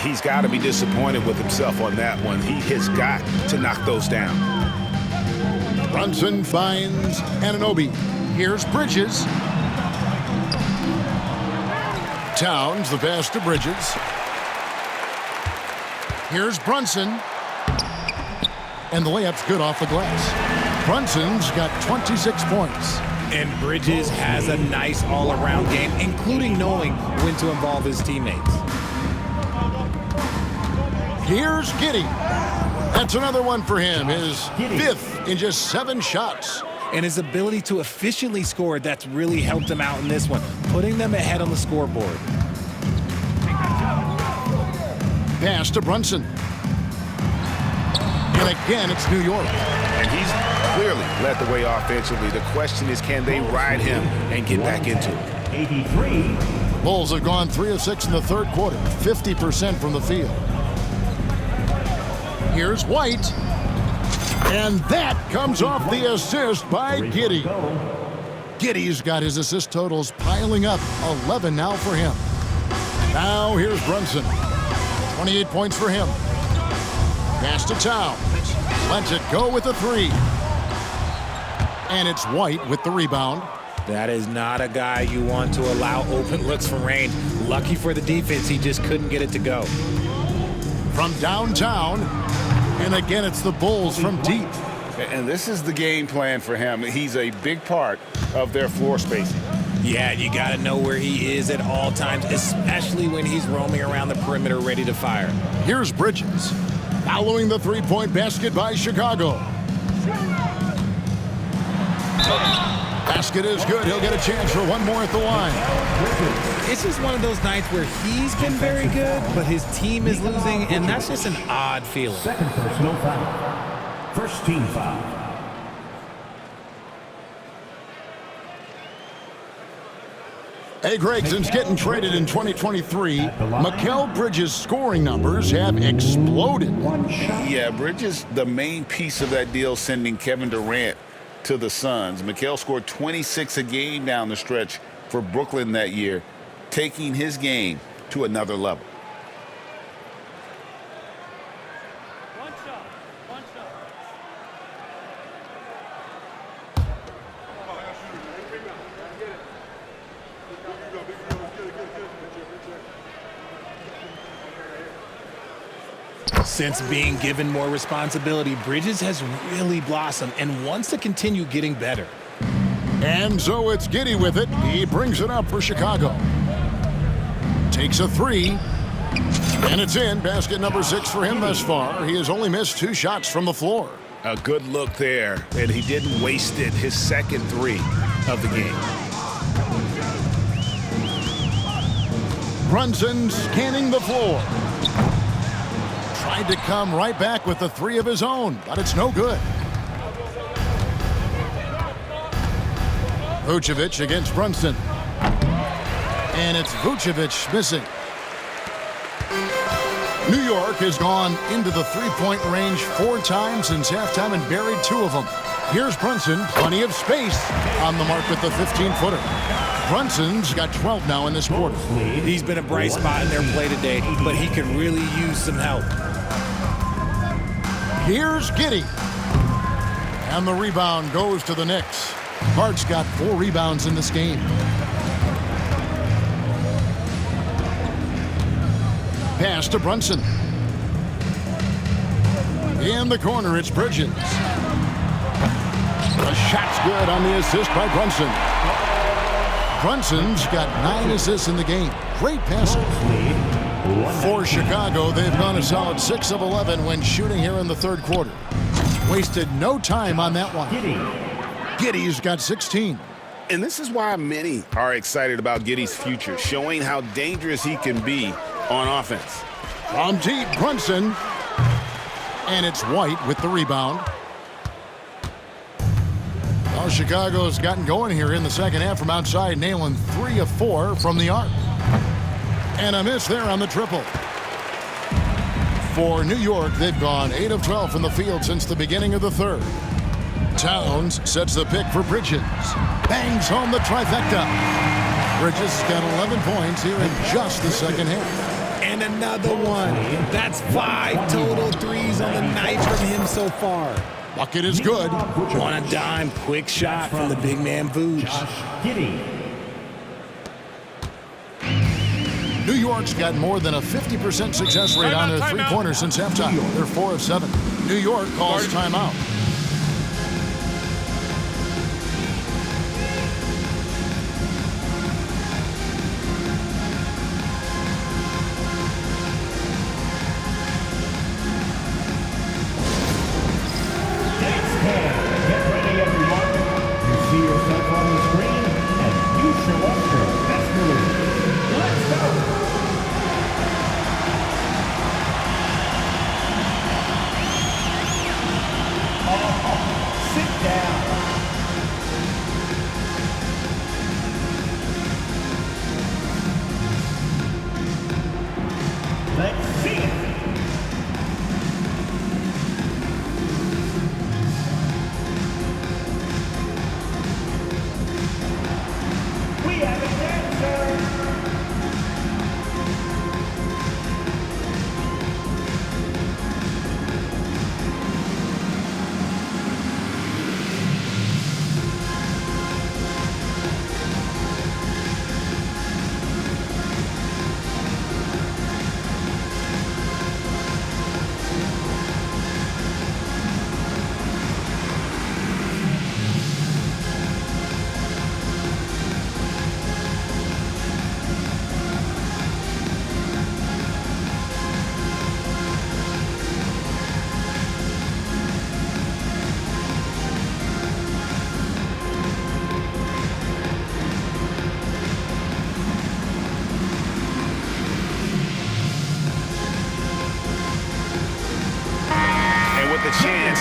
He's got to be disappointed with himself on that one. He has got to knock those down. Brunson finds Anunoby. Here's Bridges. Towns, the pass to Bridges. Here's Brunson. And the layup's good off the glass. Brunson's got 26 points. And Bridges has a nice all-around game, including knowing when to involve his teammates. Here's Giddey. That's another one for him. His 5th in just 7 shots. And his ability to efficiently score, that's really helped him out in this one, putting them ahead on the scoreboard. Pass to Brunson. And again, it's New York. And he's clearly led the way offensively. The question is, can they ride him and get back into it? 83. Bulls have gone 3 of 6 in the third quarter, 50% from the field. Here's White. And that comes off the assist by Giddey. Giddey's got his assist totals piling up, 11 now for him. Now here's Brunson. 28 points for him. Pass to Towns. Lets it go with a 3. And it's White with the rebound. That is not a guy you want to allow open looks from range. Lucky for the defense, he just couldn't get it to go. From downtown. And again, it's the Bulls from deep. And this is the game plan for him. He's a big part of their floor spacing. Yeah, you got to know where he is at all times, especially when he's roaming around the perimeter ready to fire. Here's Bridges. Following the three-point basket by Chicago. Basket is good. He'll get a chance for one more at the line. It's just one of those nights where he's been very good, but his team is losing, and that's just an odd feeling. Second personal foul. First team foul. Hey, Greg, since getting traded in 2023, Mikal Bridges' scoring numbers have exploded. Yeah, Bridges, the main piece of that deal, sending Kevin Durant to the Suns. Mikal scored 26 a game down the stretch for Brooklyn that year, taking his game to another level. Since being given more responsibility, Bridges has really blossomed and wants to continue getting better. And so it's Giddey with it. He brings it up for Chicago. Takes a 3. And it's in. Basket number 6 for him thus far. He has only missed 2 shots from the floor. A good look there, and he didn't waste it. His second 3 of the game. Brunson scanning the floor. Tried to come right back with the 3 of his own, but it's no good. Vucevic against Brunson. And it's Vucevic missing. New York has gone into the three-point range 4 times since halftime and buried 2 of them. Here's Brunson, plenty of space on the mark with the 15-footer. Brunson's got 12 now in this quarter. He's been a bright spot in their play today, but he could really use some help. Here's Giddey. And the rebound goes to the Knicks. Hart's got 4 rebounds in this game. Pass to Brunson. In the corner, it's Bridges. The shot's good on the assist by Brunson. Brunson's got 9 assists in the game. Great passing. For Chicago, they've gone a solid 6 of 11 when shooting here in the third quarter. Wasted no time on that one. Giddey's got 16. And this is why many are excited about Giddey's future, showing how dangerous he can be on offense. From deep, Brunson. And it's White with the rebound. Well, Chicago's gotten going here in the second half from outside, nailing 3 of 4 from the arc. And a miss there on the triple. For New York, they've gone 8 of 12 from the field since the beginning of the third. Towns sets the pick for Bridges. Bangs home the trifecta. Bridges got 11 points here in just the second half. And another one. That's 5 total threes on the night from him so far. Bucket is good. On a dime, quick shot from the big man Vooch. New York's got more than a 50% success rate on their three-pointers since halftime. They're 4 of 7. New York calls timeout.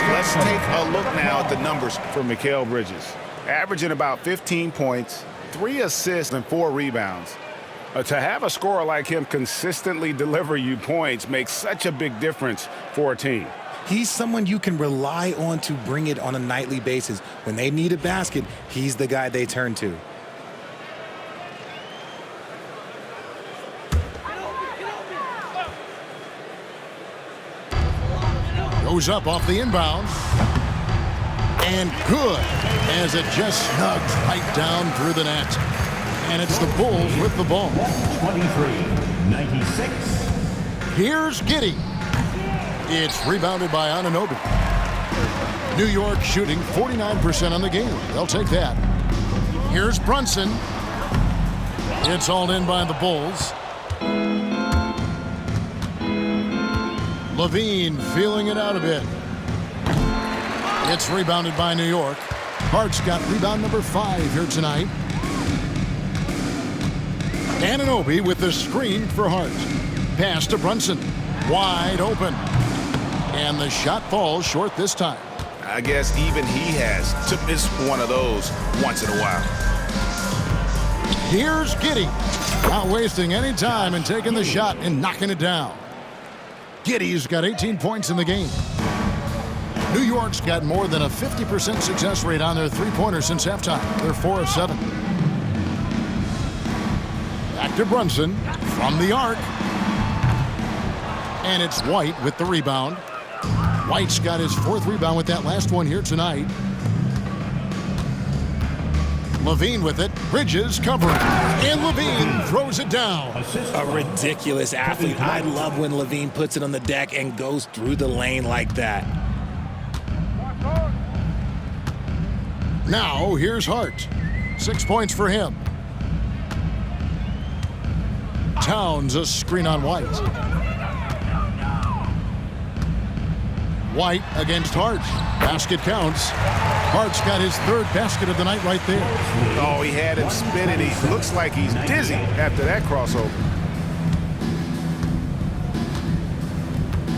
Let's take a look now at the numbers for Mikal Bridges. Averaging about 15 points, 3 assists, and 4 rebounds. To have a scorer like him consistently deliver you points makes such a big difference for a team. He's someone you can rely on to bring it on a nightly basis. When they need a basket, he's the guy they turn to. Goes up off the inbound. And good, as it just snugs right down through the net. And it's the Bulls with the ball. 23-96. Here's Giddey. It's rebounded by Anunoby. New York shooting 49% on the game. They'll take that. Here's Brunson. It's hauled in by the Bulls. LaVine feeling it out a bit. It's rebounded by New York. Hart's got rebound number 5 here tonight. Anunoby with the screen for Hart. Pass to Brunson. Wide open. And the shot falls short this time. I guess even he has to miss one of those once in a while. Here's Giddey. Not wasting any time and taking the shot and knocking it down. Giddey's got 18 points in the game. New York's got more than a 50% success rate on their three-pointers since halftime. They're 4 of 7. Back to Brunson from the arc. And it's White with the rebound. White's got his 4th rebound with that last one here tonight. LaVine with it. Bridges covering. And LaVine throws it down. A ridiculous athlete. I love when LaVine puts it on the deck and goes through the lane like that. Now here's Hart. 6 points for him. Towns a screen on White. White against Hart. Basket counts. Hart's got his 3rd basket of the night right there. Oh, he had him spinning. He looks like he's dizzy after that crossover.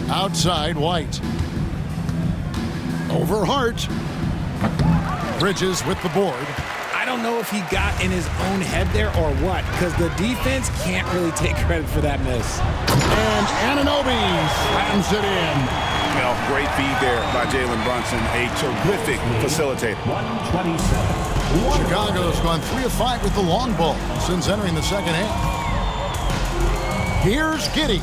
Outside White. Over Hart. Bridges with the board. I don't know if he got in his own head there or what, because the defense can't really take credit for that miss. And Anunoby slams it in. Well, great feed there by Jalen Brunson, a terrific facilitator. 127. Chicago's gone 3 of 5 with the long ball since entering the second half. Here's Giddey.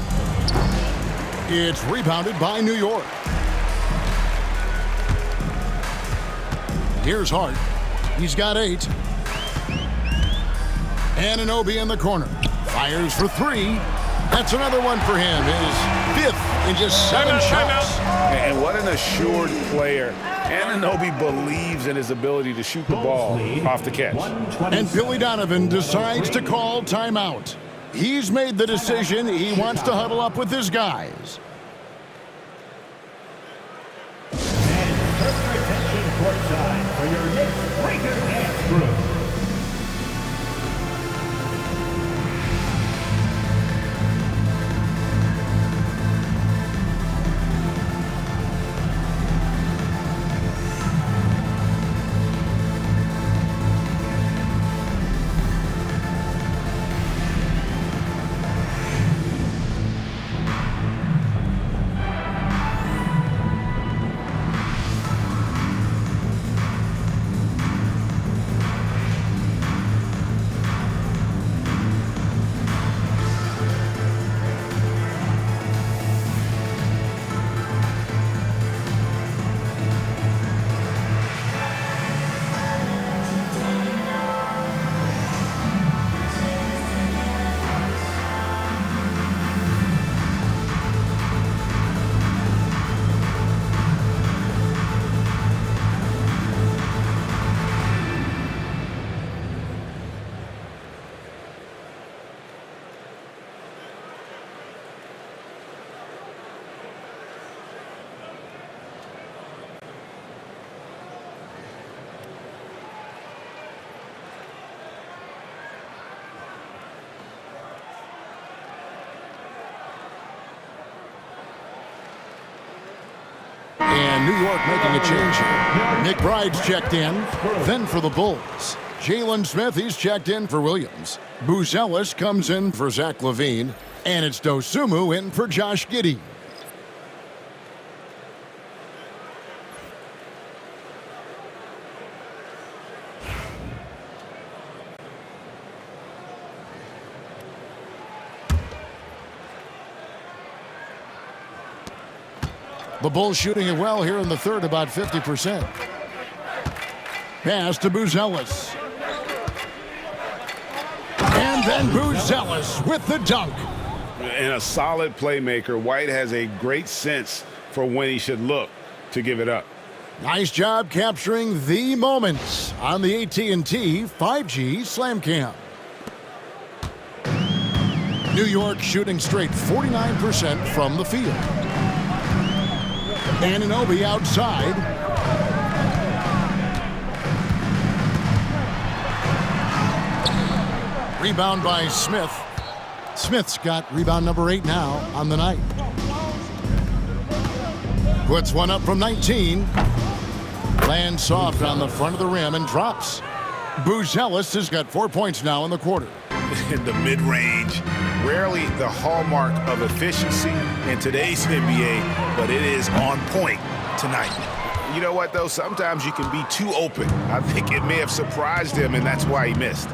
It's rebounded by New York. Here's Hart. He's got 8. Anunoby in the corner. Fires for 3. That's another one for him. His 5th in just 7 shots. And what an assured player. Anunoby believes in his ability to shoot the ball off the catch. And Billy Donovan decides to call timeout. He's made the decision. He wants to huddle up with his guys. And perfect attention courtside for your Knicks Breaker Dance Group. And New York making a change here. McBride's checked in. Then for the Bulls, Jalen Smith, he's checked in for Williams. Buzelis comes in for Zach LaVine. And it's Dosunmu in for Josh Giddey. The Bulls shooting it well here in the third, about 50%. Pass to Buzelis. And then Buzelis with the dunk. And a solid playmaker, White has a great sense for when he should look to give it up. Nice job capturing the moments on the AT&T 5G Slam Cam. New York shooting straight 49% from the field. Anunoby outside. Rebound by Smith. Smith's got rebound number 8 now on the night. Puts one up from 19. Lands soft on the front of the rim and drops. Buzelis has got 4 points now in the quarter. In the mid-range, rarely the hallmark of efficiency in today's NBA, but it is on point tonight. You know what, though? Sometimes you can be too open. I think it may have surprised him, and that's why he missed.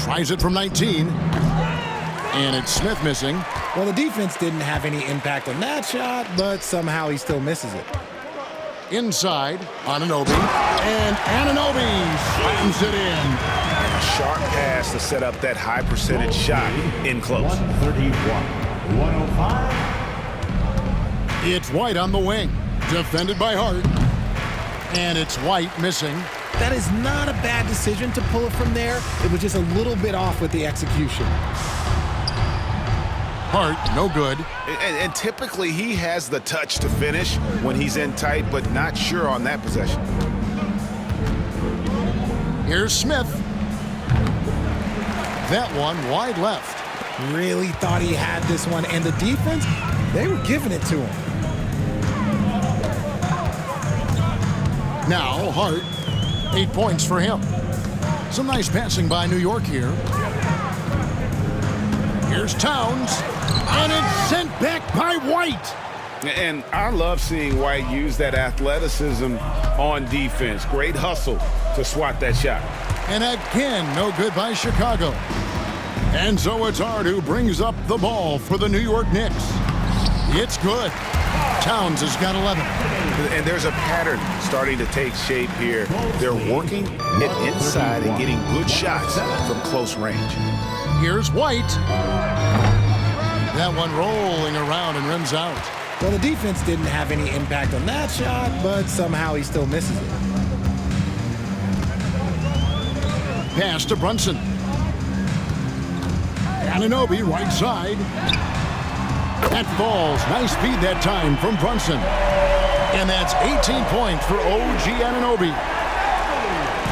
Tries it from 19. And it's Smith missing. Well, the defense didn't have any impact on that shot, but somehow he still misses it. Inside, Anunoby. And Anunoby slams it in. A sharp pass to set up that high percentage shot in close. 131, 105. It's White on the wing. Defended by Hart. And it's White missing. That is not a bad decision to pull it from there. It was just a little bit off with the execution. Hart, no good. And typically he has the touch to finish when he's in tight, but not sure on that possession. Here's Smith. That one wide left. Really thought he had this one, and the defense, they were giving it to him. Now Hart, 8 points for him. Some nice passing by New York here. Here's Towns, and it's sent back by White. And I love seeing White use that athleticism on defense. Great hustle to swat that shot. And again, no good by Chicago. And so it's Hart who brings up the ball for the New York Knicks. It's good. Towns has got 11. And there's a pattern starting to take shape here. They're working it inside and getting good shots from close range. Here's White. That one rolling around and rims out. Well, the defense didn't have any impact on that shot, but somehow he still misses it. Pass to Brunson. Anunoby right side. That falls. Nice feed that time from Brunson. And that's 18 points for OG Anunoby.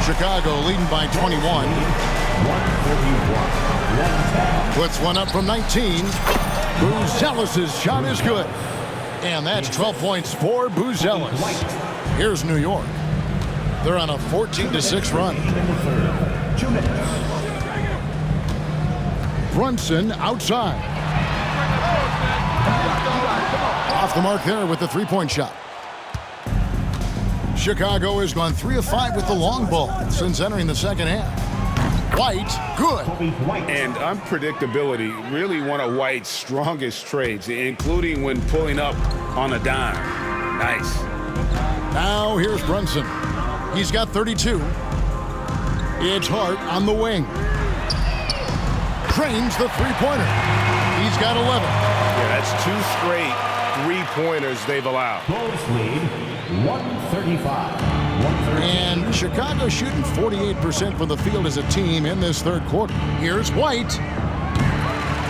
Chicago leading by 21. Puts one up from 19. Buzelis' shot is good. And that's 12 points for Buzelis. Here's New York. They're on a 14-6 run. Brunson outside. Off the mark there with the three-point shot. Chicago has gone 3 of 5 with the long ball since entering the second half. White, good. And unpredictability, really one of White's strongest traits, including when pulling up on a dime. Nice. Now here's Brunson. He's got 32. It's Hart on the wing. Cranes the three-pointer. He's got 11. Yeah, that's 2 straight three-pointers they've allowed. Bulls lead 135. And Chicago shooting 48% from the field as a team in this third quarter. Here's White.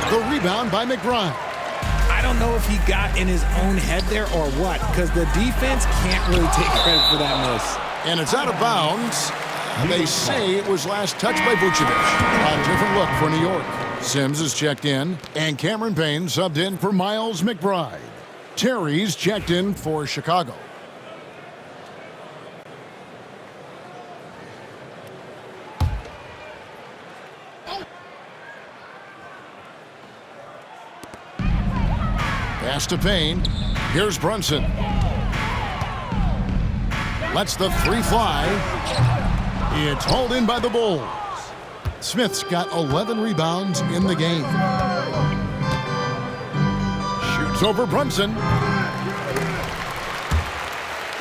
The rebound by McBride. I don't know if he got in his own head there or what, because the defense can't really take credit for that miss. And it's out of bounds. They say it was last touched by Vucevic. A different look for New York. Sims is checked in, and Cameron Payne subbed in for Miles McBride. Terry's checked in for Chicago. Pass to Payne. Here's Brunson. Lets the three fly. It's hauled in by the Bulls. Smith's got 11 rebounds in the game. Shoots over Brunson.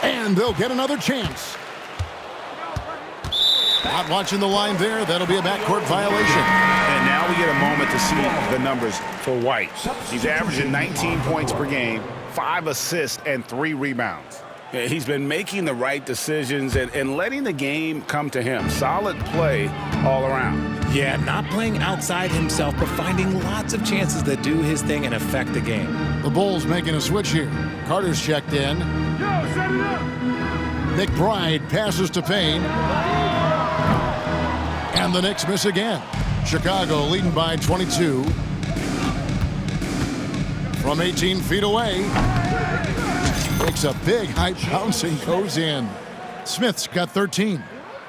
And they'll get another chance. Not watching the line there. That'll be a backcourt violation. And now we get a moment to see the numbers for White. He's averaging 19 points per game, 5 assists, and 3 rebounds. He's been making the right decisions and letting the game come to him. Solid play all around. Yeah, not playing outside himself, but finding lots of chances that do his thing and affect the game. The Bulls making a switch here. Carter's checked in. McBride passes to Payne. And the Knicks miss again. Chicago leading by 22. From 18 feet away. Makes a big high bouncing, goes in. Smith's got 13.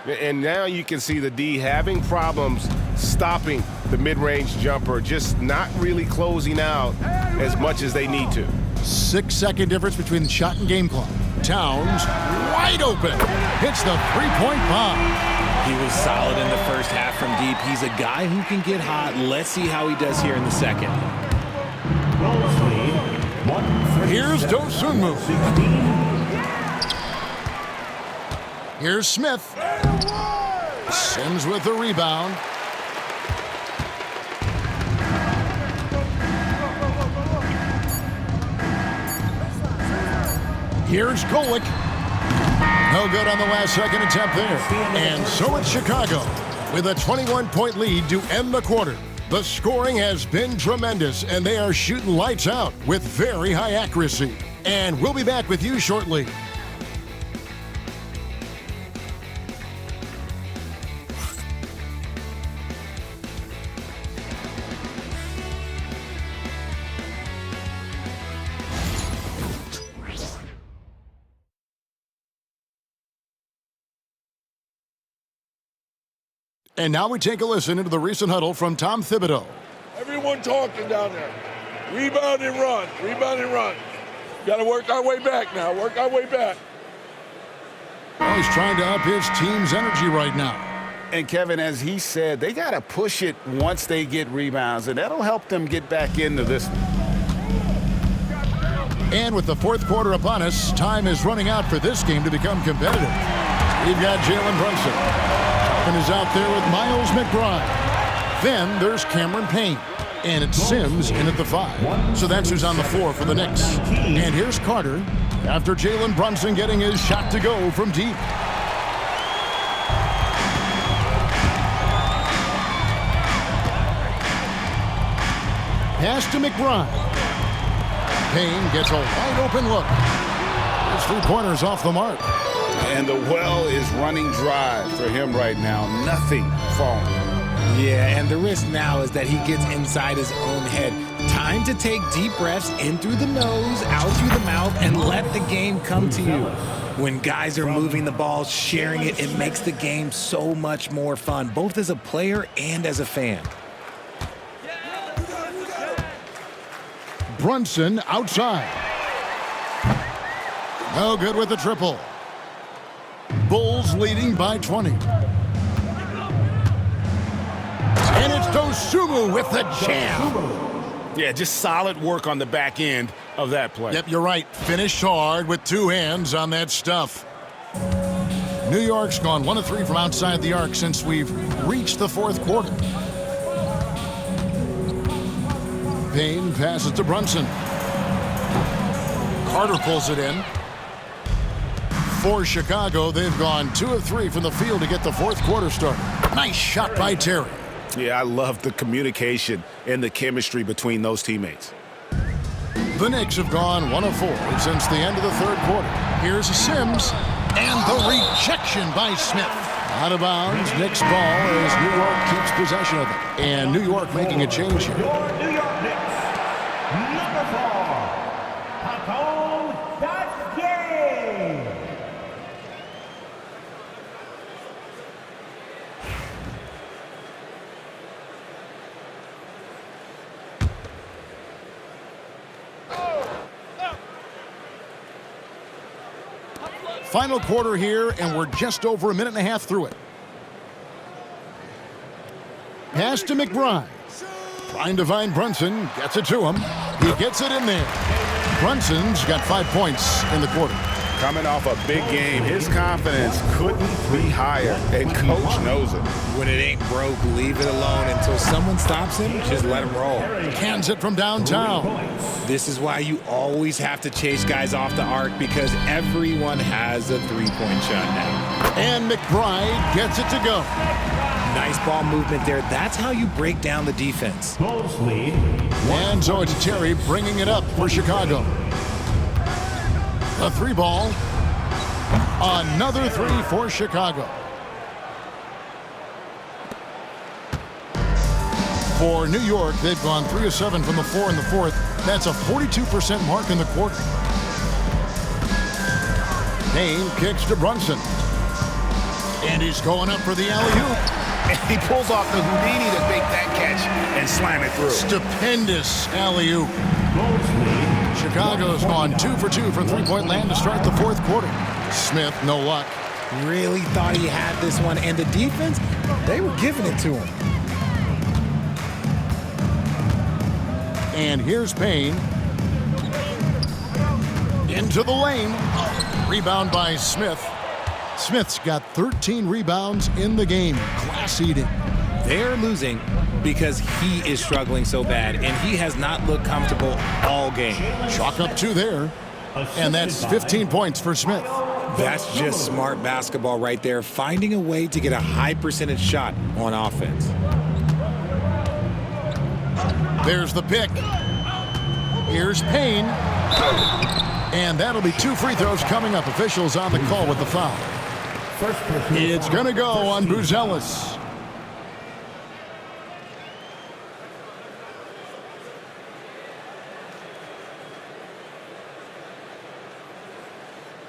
And now you can see the D having problems stopping the mid-range jumper, just not really closing out as much as they need to. 6-second difference between the shot and game clock. Towns wide open. Hits the three-point bomb. He was solid in the first half from deep. He's a guy who can get hot. Let's see how he does here in the second. Here's Dosunmu. Here's Smith. Sims with the rebound. Here's Golick. No good on the last second attempt there. And so it's Chicago with a 21-point lead to end the quarter. The scoring has been tremendous, and they are shooting lights out with very high accuracy. And we'll be back with you shortly. And now we take a listen into the recent huddle from Tom Thibodeau. Everyone talking down there. Rebound and run. Rebound and run. Got to work our way back now. Work our way back. Well, he's trying to up his team's energy right now. And Kevin, as he said, they got to push it once they get rebounds, and that'll help them get back into this. And with the fourth quarter upon us, time is running out for this game to become competitive. We've got Jalen Brunson. And is out there with Miles McBride. Then there's Cameron Payne. And it's Sims in at the 5. So that's who's on the floor for the Knicks. And here's Carter after Jalen Brunson getting his shot to go from deep. Pass to McBride. Payne gets a wide-open look. His 3 pointers off the mark. And the well is running dry for him right now. Nothing falling. Yeah, and the risk now is that he gets inside his own head. Time to take deep breaths in through the nose, out through the mouth, and let the game come to you. When guys are moving the ball, sharing it, it makes the game so much more fun, both as a player and as a fan. Brunson outside. No good with the triple. Bulls leading by 20. And it's Dosunmu with the jam. Yeah, just solid work on the back end of that play. Yep, you're right. Finished hard with 2 hands on that stuff. New York's gone 1 of 3 from outside the arc since we've reached the fourth quarter. Payne passes to Brunson. Carter pulls it in. For Chicago, they've gone 2 of 3 from the field to get the fourth quarter started. Nice shot by Terry. Yeah, I love the communication and the chemistry between those teammates. The Knicks have gone 1 of 4 since the end of the third quarter. Here's Sims, and the rejection by Smith. Out of bounds, Knicks ball as New York keeps possession of it. And New York making a change here. Your New York Knicks, number 4, Paco Dotye. Final quarter here, and we're just over 1.5 minutes through it. Pass to McBride. Trying to find Brunson. Gets it to him. He gets it in there. Brunson's got 5 points in the quarter. Coming off a big game, his confidence couldn't be higher, and Coach knows it. When it ain't broke, leave it alone until someone stops him. Just let him roll. Cans it from downtown. This is why you always have to chase guys off the arc, because everyone has a three-point shot now. And McBride gets it to go. Nice ball movement there. That's how you break down the defense. Bulls lead. And so it's Terry bringing it up for Chicago. A 3 ball. Another 3 for Chicago. For New York, they've gone 3 of 7 from the floor in the fourth. That's a 42% mark in the quarter. Payne kicks to Brunson. And he's going up for the alley-oop. And he pulls off the Houdini to make that catch and slam it through. Stupendous alley-oop. Chicago's gone 2 for 2 from three-point land to start the fourth quarter. Smith, no luck. Really thought he had this one, and the defense, they were giving it to him. And here's Payne. Into the lane. Rebound by Smith. Smith's got 13 rebounds in the game. Class eating. They're losing because he is struggling so bad, and he has not looked comfortable all game. Chalk up 2 there. And that's 15 points for Smith. That's just smart basketball right there, finding a way to get a high percentage shot on offense. There's the pick. Here's Payne. And that'll be 2 free throws coming up. Officials on the call with the foul. It's going to go on Buzelis.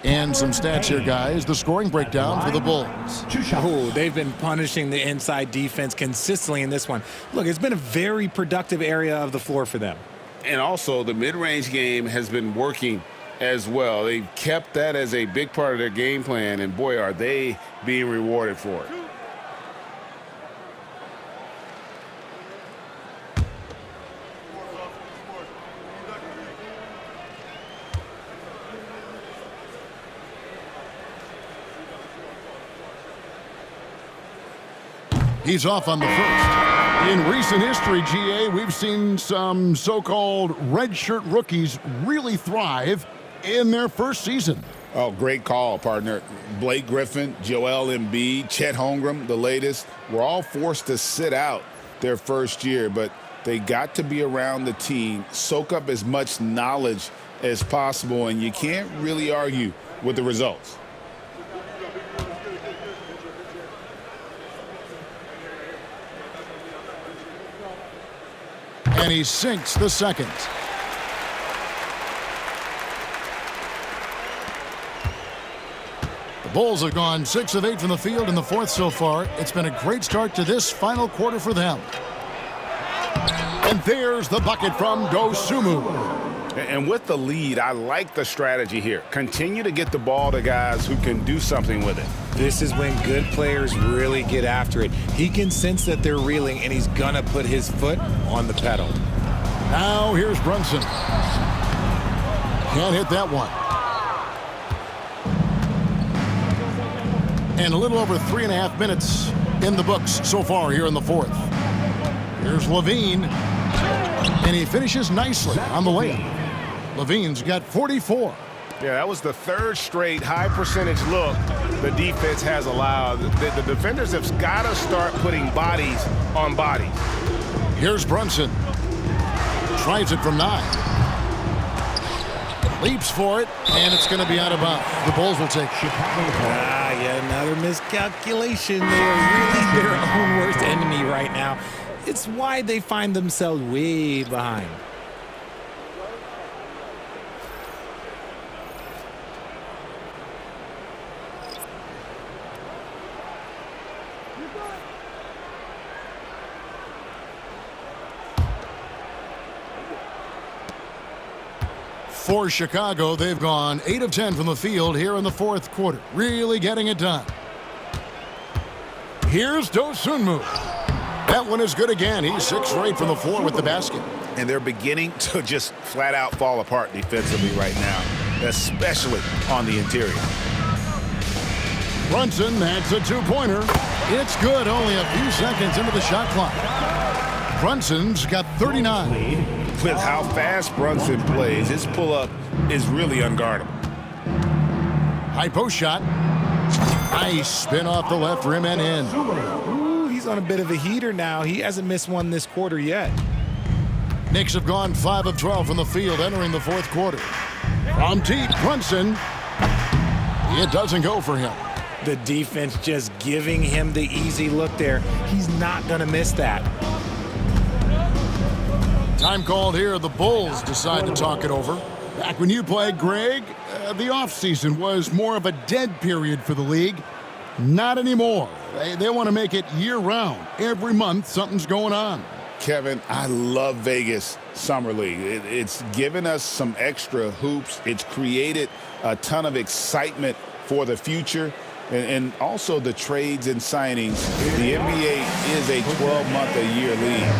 And some stats here, guys. The scoring breakdown for the Bulls. Oh, they've been punishing the inside defense consistently in this one. Look, it's been a very productive area of the floor for them. And also, the mid-range game has been working as well. They've kept that as a big part of their game plan, and boy, are they being rewarded for it. He's off on the first. In recent history, GA, we've seen some so-called redshirt rookies really thrive in their first season. Oh, great call, partner. Blake Griffin, Joel Embiid, Chet Holmgren, the latest, were all forced to sit out their first year, but they got to be around the team, soak up as much knowledge as possible, and you can't really argue with the results. And he sinks the second. The Bulls have gone 6 of 8 from the field in the fourth so far. It's been a great start to this final quarter for them. And there's the bucket from Dosunmu. And with the lead, I like the strategy here. Continue to get the ball to guys who can do something with it. This is when good players really get after it. He can sense that they're reeling, and he's going to put his foot on the pedal. Now here's Brunson. Can't hit that one. And a little over 3.5 minutes in the books so far here in the fourth. Here's LaVine. And he finishes nicely on the layup. LaVine's got 44. Yeah, that was the third straight high percentage look the defense has allowed. The defenders have got to start putting bodies on bodies. Here's Brunson. Tries it from 9. Leaps for it, and it's going to be out of bounds. The Bulls will take it. Yet another miscalculation. They are really their own worst enemy right now. It's why they find themselves way behind. For Chicago, they've gone 8 of 10 from the field here in the fourth quarter. Really getting it done. Here's Dosunmu. That one is good again. He's 6 for 8 from the floor with the basket. And they're beginning to just flat out fall apart defensively right now, especially on the interior. Brunson, that's a 2-pointer. It's good, only a few seconds into the shot clock. Brunson's got 39. With how fast Brunson plays, his pull-up is really unguardable. High post shot. Nice spin off the left rim and in. Ooh, he's on a bit of a heater now. He hasn't missed one this quarter yet. Knicks have gone 5 of 12 from the field entering the fourth quarter. From deep, Brunson. It doesn't go for him. The defense just giving him the easy look there. He's not going to miss that. Time called here. The Bulls decide to talk it over. Back when you played, Greg, the offseason was more of a dead period for the league. Not anymore. They want to make it year-round. Every month, something's going on. Kevin, I love Vegas Summer League. It's given us some extra hoops. It's created a ton of excitement for the future. And also the trades and signings. The NBA is a 12-month-a-year league.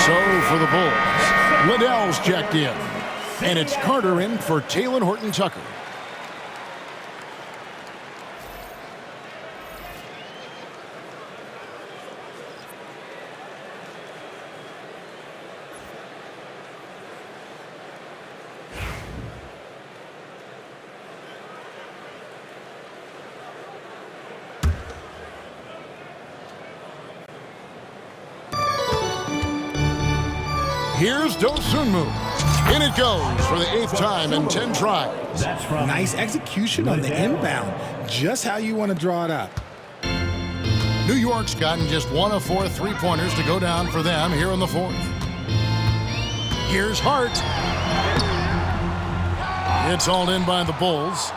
So for the Bulls, Liddell's checked in. And it's Carter in for Talen Horton-Tucker. Here's Dosunmu. In it goes for the 8th time in 10 tries. Nice execution on the inbound. Just how you want to draw it up. New York's gotten just 1 of 4 3-pointers to go down for them here in the 4th. Here's Hart. It's hauled in by the Bulls.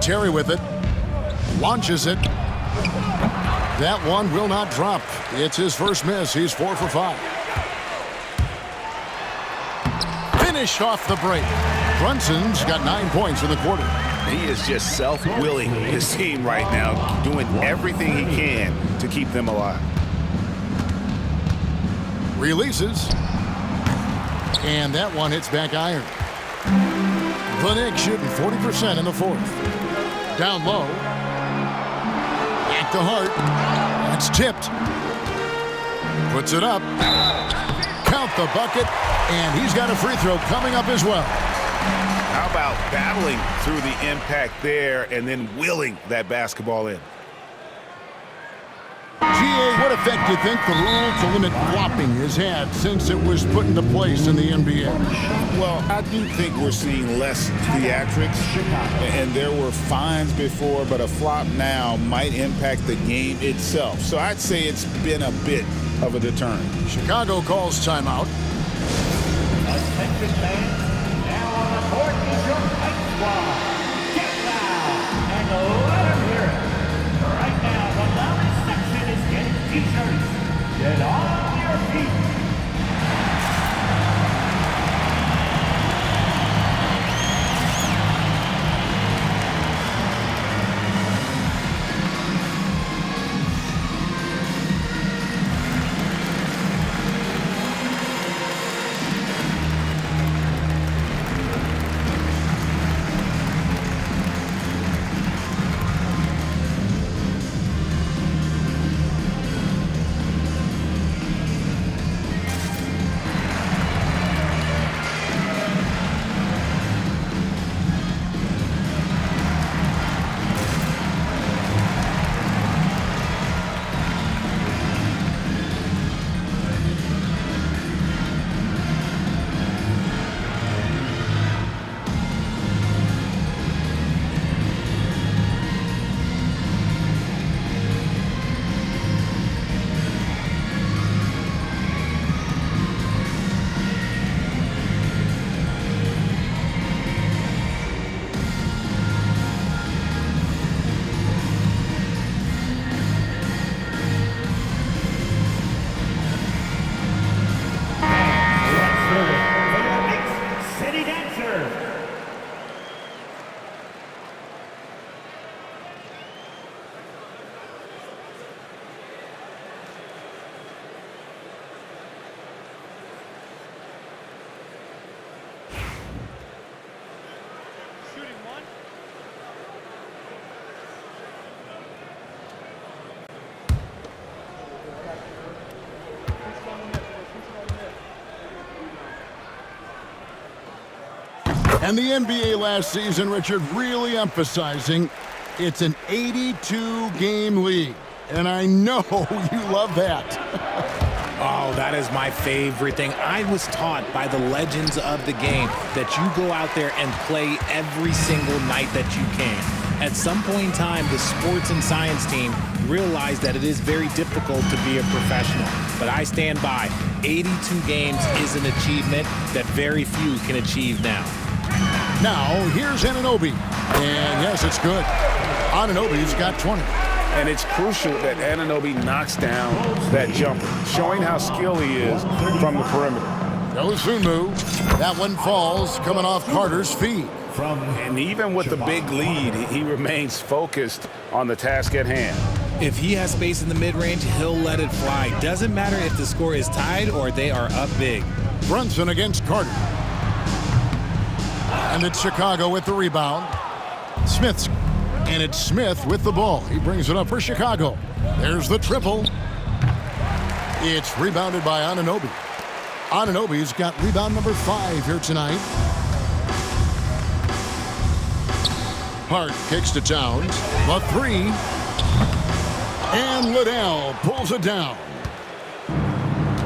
Terry with it. Launches it. That one will not drop. It's his first miss. He's 4 for 5. Finished off the break. Brunson's got 9 points in the quarter. He is just self-willing his team right now, doing everything he can to keep them alive. Releases. And that one hits back iron. The Knicks shooting 40% in the 4th. Down low. Back to Hart. That's tipped. Puts it up. Count the bucket. And he's got a free throw coming up as well. How about battling through the impact there and then willing that basketball in? GA, what effect do you think the rule to limit flopping has had since it was put into place in the NBA? Well, I do think we're seeing less theatrics, and there were fines before, but a flop now might impact the game itself. So I'd say it's been a bit of a deterrent. Chicago calls timeout. Attention fans, now on the court is your fight squad. Get loud and let them hear it. Right now, the loudest section is getting t-shirts. Get on your feet. And the NBA last season, Richard, really emphasizing it's an 82-game league. And I know you love that. Oh, that is my favorite thing. I was taught by the legends of the game that you go out there and play every single night that you can. At some point in time, the sports and science team realized that it is very difficult to be a professional. But I stand by. 82 games is an achievement that very few can achieve now. Now, here's Anunoby. And yes, it's good. Anunoby's got 20. And it's crucial that Anunoby knocks down that jumper, showing how skilled he is from the perimeter. Dosunmu. That one falls, coming off Carter's feed. And even with the big lead, he remains focused on the task at hand. If he has space in the mid-range, he'll let it fly. Doesn't matter if the score is tied or they are up big. Brunson against Carter. And it's Chicago with the rebound. And it's Smith with the ball. He brings it up for Chicago. There's the triple. It's rebounded by Anunoby. Anunoby's got rebound number 5 here tonight. Hart kicks to Towns. The 3. And Liddell pulls it down.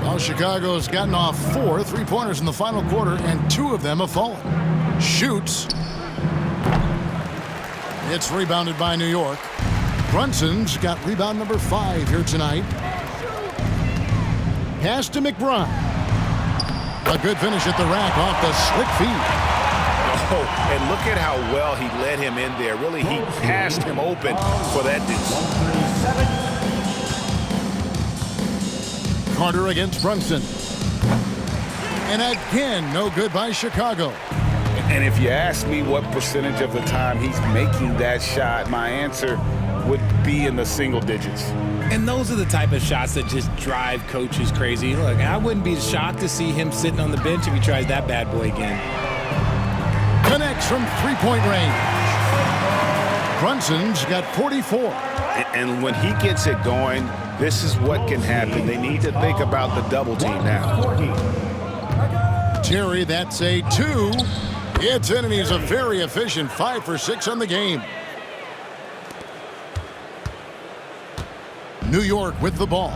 Well, Chicago's gotten off 4 3-pointers in the final quarter, and 2 of them have fallen. Shoots. It's rebounded by New York. Brunson's got rebound number 5 here tonight. Pass to McBride. A good finish at the rack off the slick feed. Oh, and look at how well he led him in there. Really, he passed him open for that deuce. Carter against Brunson. And again, no good by Chicago. And if you ask me what percentage of the time he's making that shot, my answer would be in the single digits. And those are the type of shots that just drive coaches crazy. Look, I wouldn't be shocked to see him sitting on the bench if he tries that bad boy again. Connects from 3-point range. Brunson's got 44. And when he gets it going, this is what can happen. They need to think about the double team now. Terry, that's a 2. It's in, and he's a very efficient 5 for 6 on the game. New York with the ball.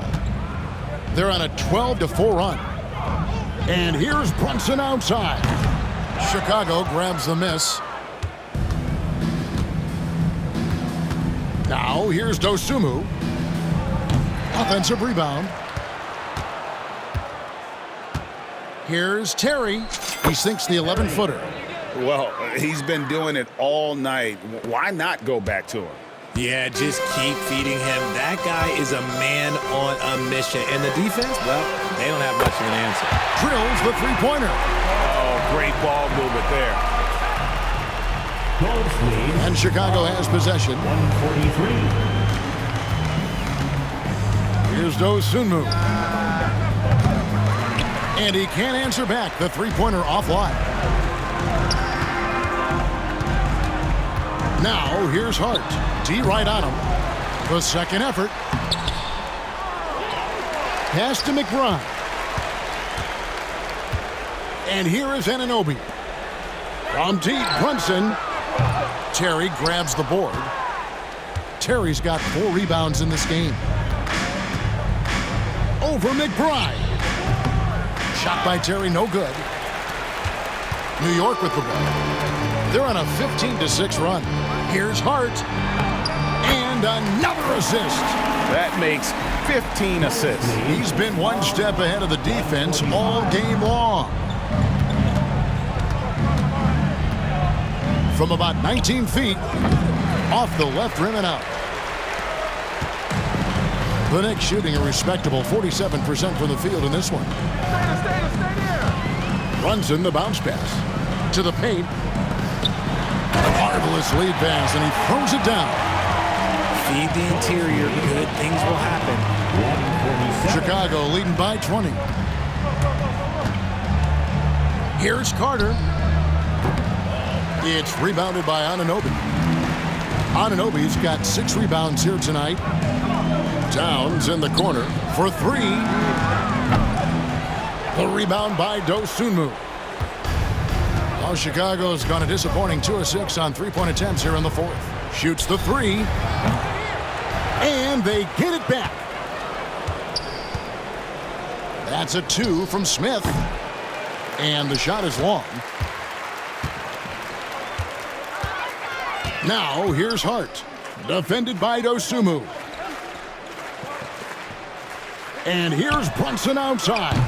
They're on a 12-4 run. And here's Brunson outside. Chicago grabs the miss. Now here's Dosunmu. Offensive rebound. Here's Terry. He sinks the 11-footer. Well, he's been doing it all night. Why not go back to him? Yeah, just keep feeding him. That guy is a man on a mission. And the defense, well, they don't have much of an answer. Drills the 3-pointer. Oh, great ball movement there. And Chicago has possession. 143. Here's Dosunmu. And he can't answer back. The 3-pointer offline. Now here's Hart. D right on him. The second effort. Pass to McBride. And here is Anunoby. From deep, Brunson. Terry grabs the board. Terry's got 4 rebounds in this game. Over McBride. Shot by Terry, no good. New York with the ball. They're on a 15-6 run. Here's Hart. And another assist. That makes 15 assists. He's been one step ahead of the defense all game long. From about 19 feet, off the left rim and out. The Knicks shooting a respectable 47% from the field in this one. Brunson, the bounce pass. To the paint. Marvelous lead pass, and he throws it down. Feed the interior. Good things will happen. Chicago leading by 20. Here's Carter. It's rebounded by Anunoby. Anunoby's got 6 rebounds here tonight. Towns in the corner for 3. The rebound by Dosunmu. Well, Chicago's gone a disappointing 2 of 6 on 3-point attempts here in the 4th. Shoots the 3. And they get it back. That's a 2 from Smith. And the shot is long. Now here's Hart. Defended by Dosunmu. And here's Brunson outside.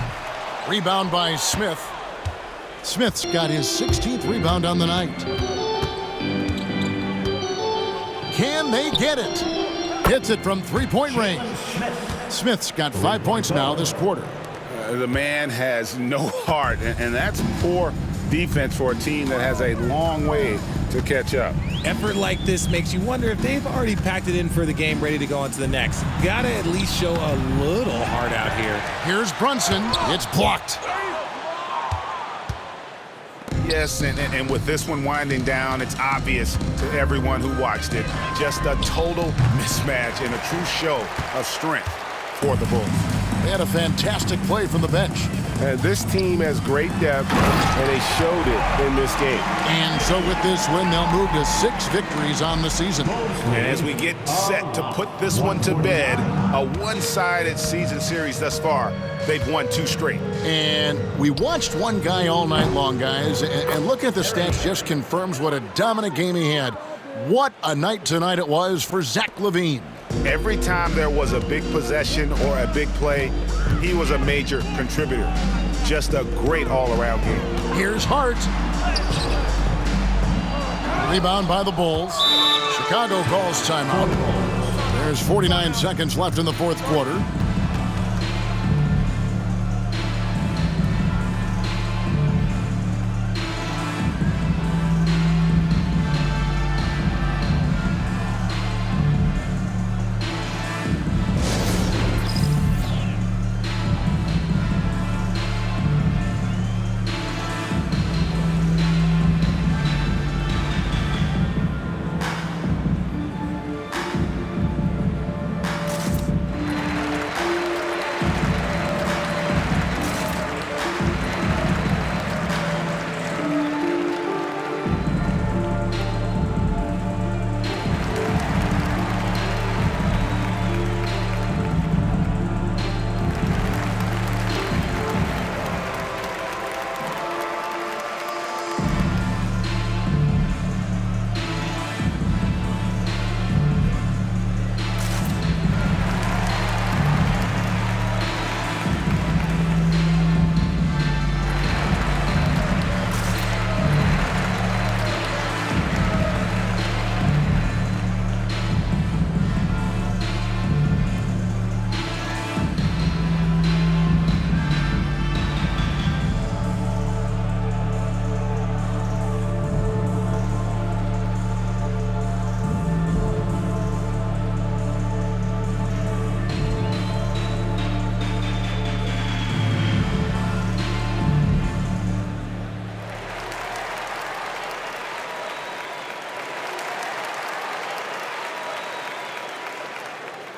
Rebound by Smith. Smith's got his 16th rebound on the night. Can they get it? Hits it from 3-point range. Smith's got 5 points now this quarter. The man has no heart, and that's poor defense for a team that has a long way to catch up. Effort like this makes you wonder if they've already packed it in for the game, ready to go on to the next. Gotta at least show a little heart out here. Here's Brunson. It's blocked. Yes, and with this one winding down, it's obvious to everyone who watched it. Just a total mismatch and a true show of strength for the Bulls. They had a fantastic play from the bench. And this team has great depth, and they showed it in this game. And so with this win, they'll move to 6 victories on the season. And as we get set to put this one to bed, a one-sided season series thus far, they've won 2 straight. And we watched one guy all night long, guys, and looking at the stats just confirms what a dominant game he had. What a night tonight it was for Zach LaVine. Every time there was a big possession or a big play, he was a major contributor. Just a great all-around game. Here's Hart. Rebound by the Bulls. Chicago calls timeout. There's 49 seconds left in the 4th quarter.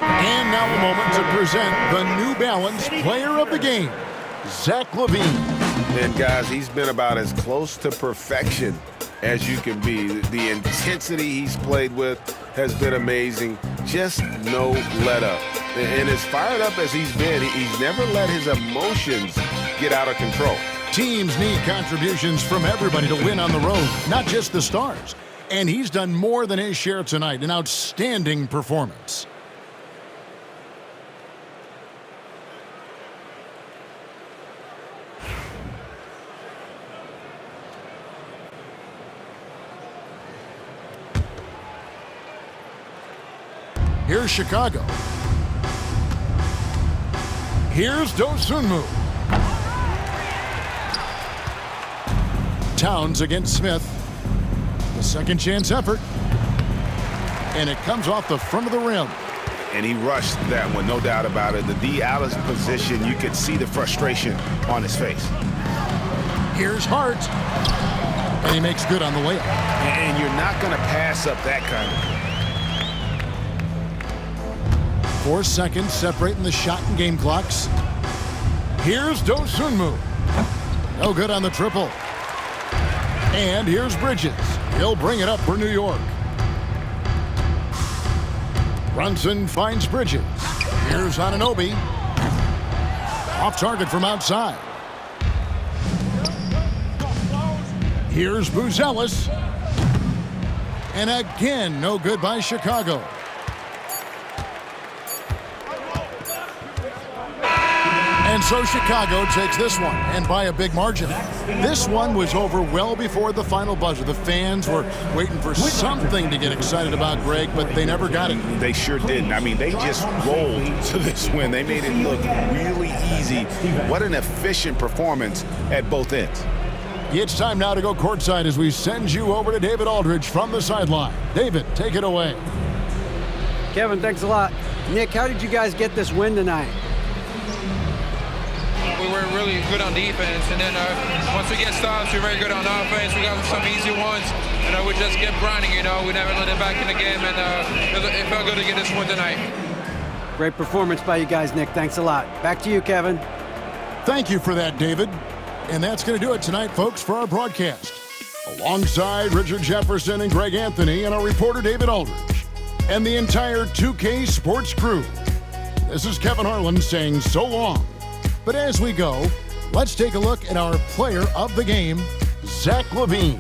And now a moment to present the New Balance Player of the Game, Zach LaVine. And guys, he's been about as close to perfection as you can be. The intensity he's played with has been amazing. Just no let up. And as fired up as he's been, he's never let his emotions get out of control. Teams need contributions from everybody to win on the road, not just the stars. And he's done more than his share tonight, an outstanding performance. Here's Chicago. Here's Dosunmu. Towns against Smith. The second chance effort. And it comes off the front of the rim. And he rushed that one, no doubt about it. The D out of position, you could see the frustration on his face. Here's Hart. And he makes good on the layup. And you're not going to pass up that kind of thing. 4 seconds separating the shot and game clocks. Here's Dosunmu. No good on the triple. And here's Bridges. He'll bring it up for New York. Brunson finds Bridges. Here's Anunoby. Off target from outside. Here's Buzelis. And again, no good by Chicago. And so Chicago takes this one, and by a big margin. This one was over well before the final buzzer. The fans were waiting for something to get excited about, Greg, but they never got it. They sure didn't. I mean, they just rolled to this win. They made it look really easy. What an efficient performance at both ends. It's time now to go courtside as we send you over to David Aldridge from the sideline. David, take it away. Kevin, thanks a lot. Nick, how did you guys get this win tonight? We were really good on defense, and then once we get stops, we're very good on offense. We got some easy ones, and we just kept grinding, We never let it back in the game, and it felt good to get this win tonight. Great performance by you guys, Nick. Thanks a lot. Back to you, Kevin. Thank you for that, David. And that's going to do it tonight, folks, for our broadcast. Alongside Richard Jefferson and Greg Anthony and our reporter David Aldridge and the entire 2K Sports crew. This is Kevin Harlan saying so long. But as we go, let's take a look at our player of the game, Zach LaVine.